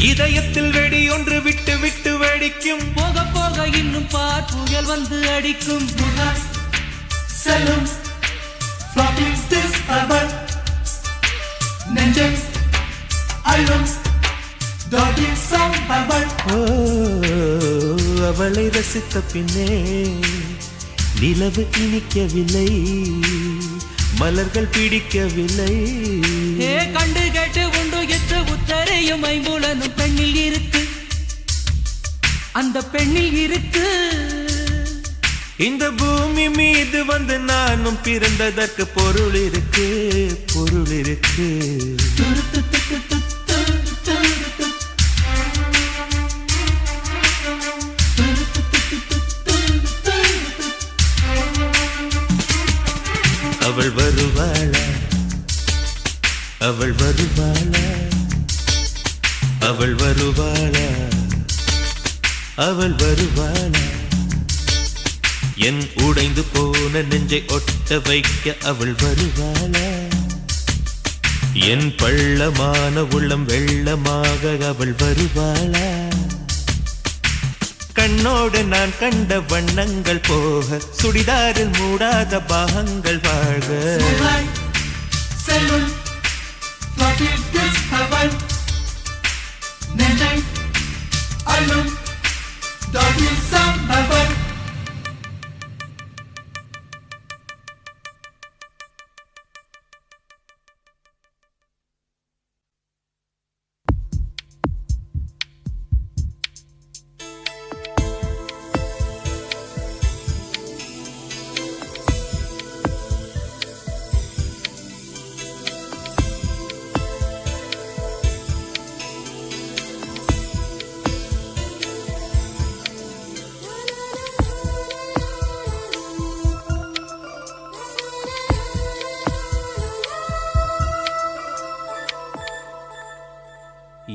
Speaker 3: இதயத்தில் வெடி ஒன்று விட்டு விட்டு வெடிக்கும்.
Speaker 4: போக போக இன்னும் பார் புயல் வந்து அடிக்கும்.
Speaker 3: செல்லும் நெஞ்சை அள்ளும் அவளை ரசித்த பின்னே நிலவு இனிக்கவில்லை, மலர்கள் பிடிக்கவில்லை.
Speaker 4: கண்டு கேட்டு உண்டு எட்டு உத்தரையும் ஐம்புலனும் பெண்ணில் இருக்கு, அந்த பெண்ணில் இருக்கு.
Speaker 3: இந்த பூமி மீது வந்து நானும் பிறந்ததற்கு பொருள் இருக்கு, பொருள் இருக்கு. அவள் வருவாளா, அவள் வருவாளா, அவள் வருவாளா, அவள் வருவாளா? என் உடைந்து போன நெஞ்சை ஒட்ட வைக்க அவள் வருவாளா? என் பள்ளமான உள்ளம் வெள்ளமாக அவள் வருவாளா? கண்ணோடு நான் கண்ட வண்ணங்கள் போக சுடிதாரில் மூடாத பாகங்கள் வாழ்க. நெஞ்சை அள்ளும்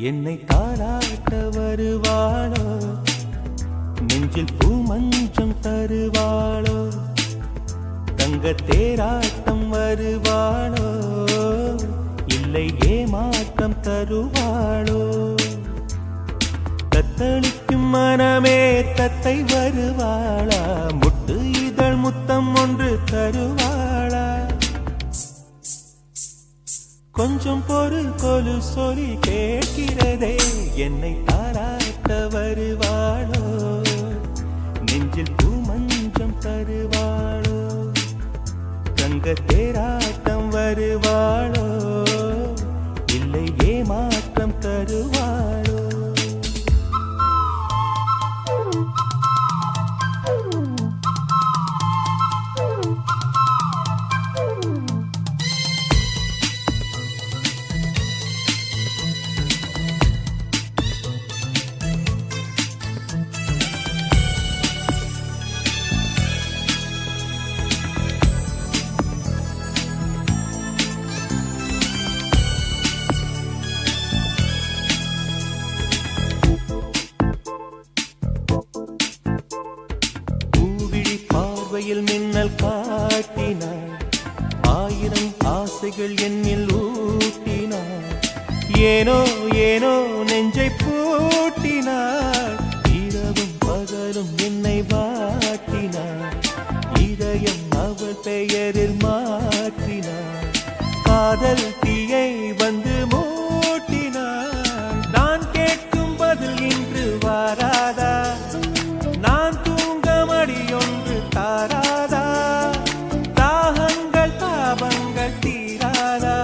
Speaker 3: என்னை தாராட்ட வருவாளோ, நெஞ்சில் பூமஞ்சம் தருவாளோ, தங்க தேராட்டம் வருவாளோ, இல்லை ஏமாற்றம் தருவாளோ? தத்தளிக்கும் மனமே தத்தை வருவாளா, முட்டு இதழ் முத்தம் ஒன்று தருவாளா? கொஞ்சம் பொறு கொலு சொல்லி கேட்கிறதே என்னை தாராட்ட வருவாளோ நெஞ்சில் பூமஞ்சம் தருவாளோ தங்க தேராட்டம் வருவாளோ இல்லை ஏமாற்றம் தருவாளோ மின்னல் காட்டினாள் ஆயிரம் ஆசைகள் என்னில் ஊட்டினாள் ஏனோ ஏனோ நெஞ்சை பூட்டினாள் இரவும் பகலும் என்னை வாட்டினாள் இதயம் அவள் பெயரில் மாற்றினாள் காதல் தீயை வந்து மூட்டினாள் நான் கேட்கும் பதில் இன்று வாராதா நான் தூங்க மடியொன்று தாராதா தாகங்கள் தாபங்கள் தீராதா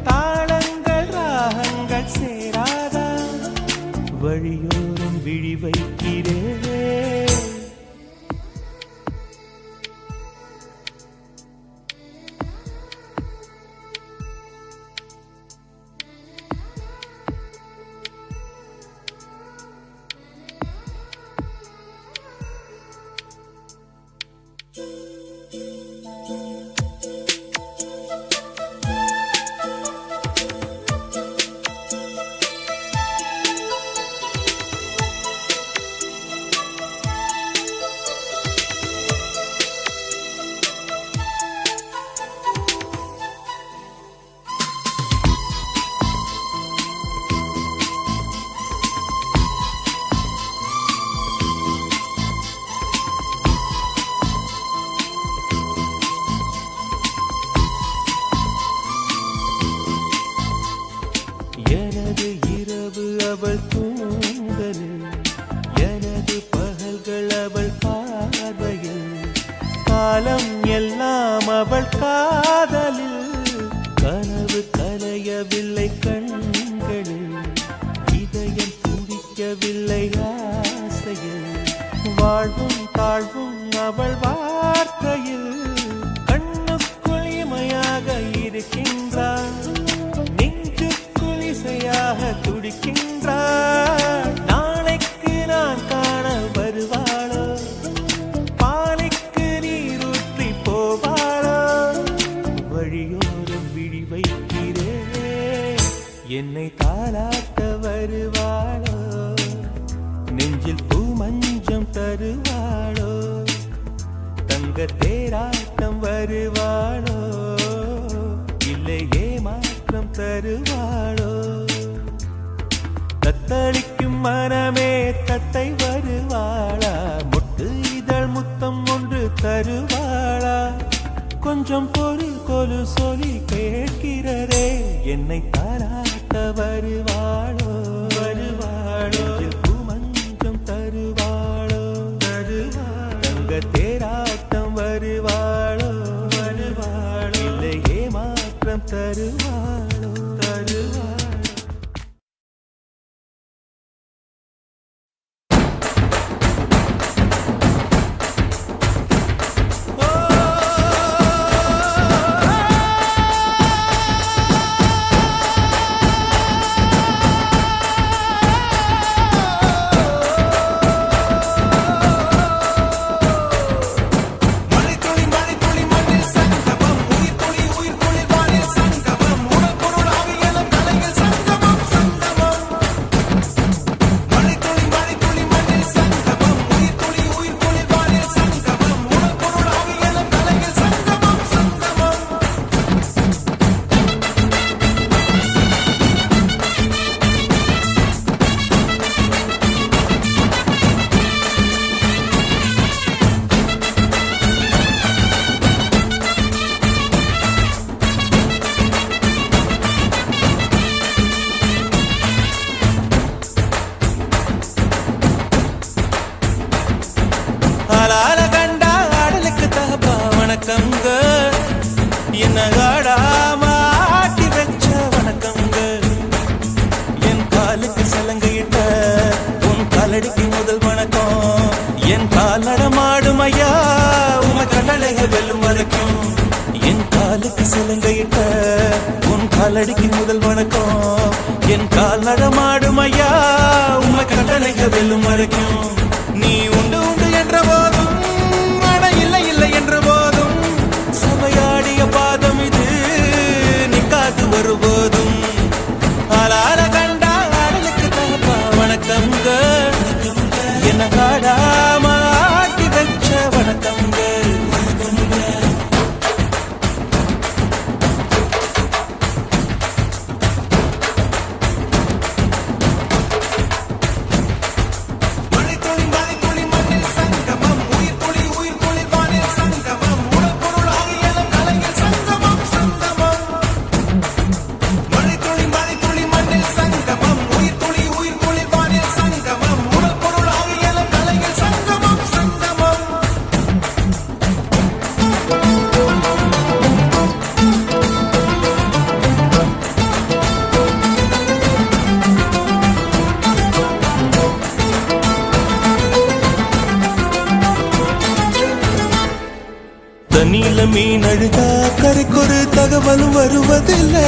Speaker 3: தாளங்கள் ராகங்கள் சேராதா வழியோரம் விழி வைக்கிறேன் எனது இரவு அவள் தூங்கலில் எனது பகல்கள் அவள் பார்வையில் காலம் எல்லாம் அவள் காதலில் கனவு கலையவில்லை கண்களில் இதயம் துடிக்கவில்லை ஆசையில் வாழ்வும் தாழ்வும் அவள் வார்த்தையில் கண்ணுக்குள் இமையாக இருக்கின்றாள் துடிக்கின்றாள் நாளைக்கு நான் காண வருவாளோ பாலைக்கு நீரூற்றி போவாளோ வழியோரம் விழி வைக்கிறேன் என்னை தாலாட்ட வருவாளோ நெஞ்சில் பூமஞ்சம் தருவாளோ தங்க தேராட்டம் வருவாளோ இல்லை ஏமாற்றம் தருவாளோ தத்தளிக்கும் மனமே தத்தை வருவாளா முட்டு இதழ் முத்தம் ஒன்று தருவாளா கொஞ்சம் பொருள் கொலு சொல்லி கேட்கிறதே என்னை தாராட்ட வருவாளோ வருவாளோ பூமஞ்சம் தருவாளோ தருவாளோ தங்க தேராட்டம் வருவாளோ வருவாளோ இல்லை ஏமாற்றம் தருவாளோ தருவாளோ காலடிக்கு முதல் வணக்கம் என் கால் நடமாடும் ஐயா உம கட்டளைகள் வெல்லும் வரைக்கும் என் காலுக்கு சிலங்கையிட்ட உன் காலடிக்கு முதல் வணக்கம் என் கால் நடமாடும் ஐயா உம கட்டளைகள் வெல்லும் வரைக்கும் நீ உண்டு உண்டு என்ற போதும் அட இல்லை இல்லை என்ற போதும் சபையாடிய பாதம் இது நிக்காது வரும்போதும் ஆளார கண்டா ஆடலுக்கு தகப்பா வணக்கம்ங்க என்ன காடாம ஆட்டி வச்ச வணக்கம்ங்க தண்ணியில மீன் அழுதா கரைக்கொரு தகவலும் வருவதில்லை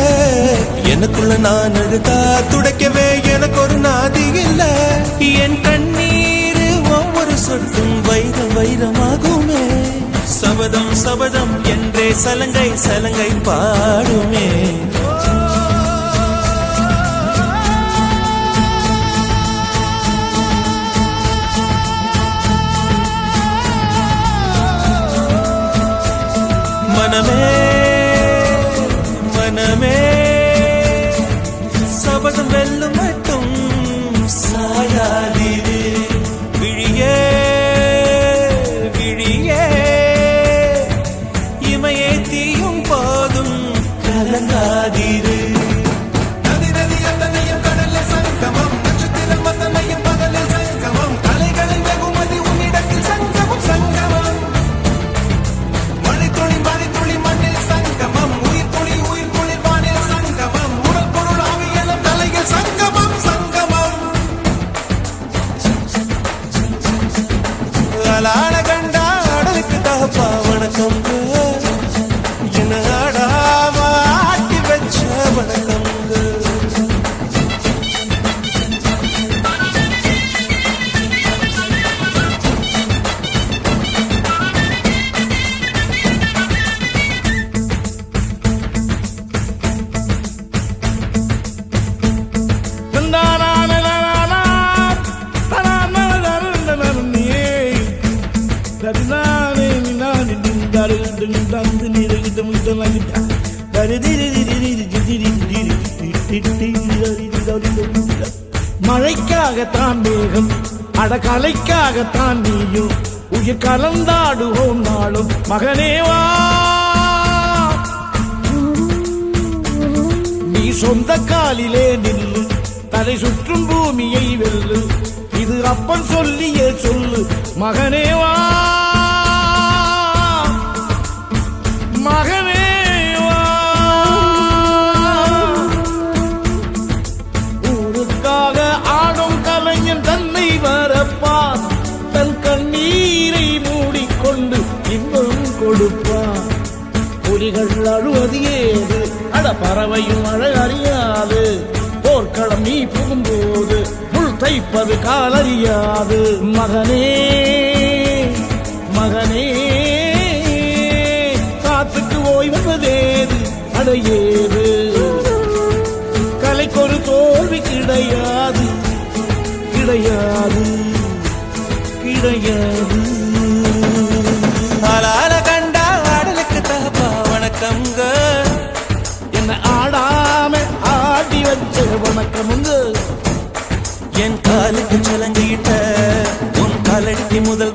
Speaker 3: எனக்குள்ள நான் அழுதா துடைக்கவே எனக்கு ஒரு நாதி இல்ல என் கண்ணீர் ஒவ்வொரு சொட்டும் வைரம் வைரமாகுமே சபதம் சபதம் என்றே சலங்கை சலங்கை பாடுமே மனமே மனமே சபதம் வெல்லும் மட்டும் சாயாதீரு விழியே விழியே இமையே தீயும் போதும் கலங்காதீரு நதி நதி அத்தனையும் கடலில் சங்கமம் நட்சத்திரம் அத்தனையும் பகலில் சங்கமம் கலைகளின் வெகுமதி உன்னிடத்தில் சங்கமம் சங்கமம் கண்டா அடலுக்கு தகப்பா வணக்கம் என்ன ஆடாம ஆட்டி வச்ச வணக்கம்
Speaker 5: மழைக்காகத்தான் மேகம் அடகலைக்காகத்தான் நீயும் உயிர் கலந்தாடுவோம் நாளும் மகனேவா நீ சொந்த காலிலே நில்லு தலை சுற்றும் பூமியை வெல்லு இது அப்பன் சொல்லியே சொல்லு மகனேவா மகனேவா ஊருக்காக ஆடும் கலைஞன் தன்னை வரப்பான் தன் கண்ணீரை மூடிக்கொண்டு இன்பம் கொடுப்பான் புலிகள் அழுவது ஏது அட பறவையும் அழகறியாது போர்க்களம் நீ புகும்போது முள் தைப்பது காலறியாது மகனே மகனே காத்துக்கு ஓய்வதேது அடையேது கலைக்கொரு தோல்வி கிடையாது கிடையாது கிடையாது
Speaker 3: ஆளால கண்டா ஆடலுக்கு தகப்பா வணக்கம்ங்க
Speaker 5: என்ன ஆடாம ஆடி வச்ச வணக்கமுங்க
Speaker 3: என் காலுக்கு சலங்கிட்ட உன் காலடிக்கு முதல்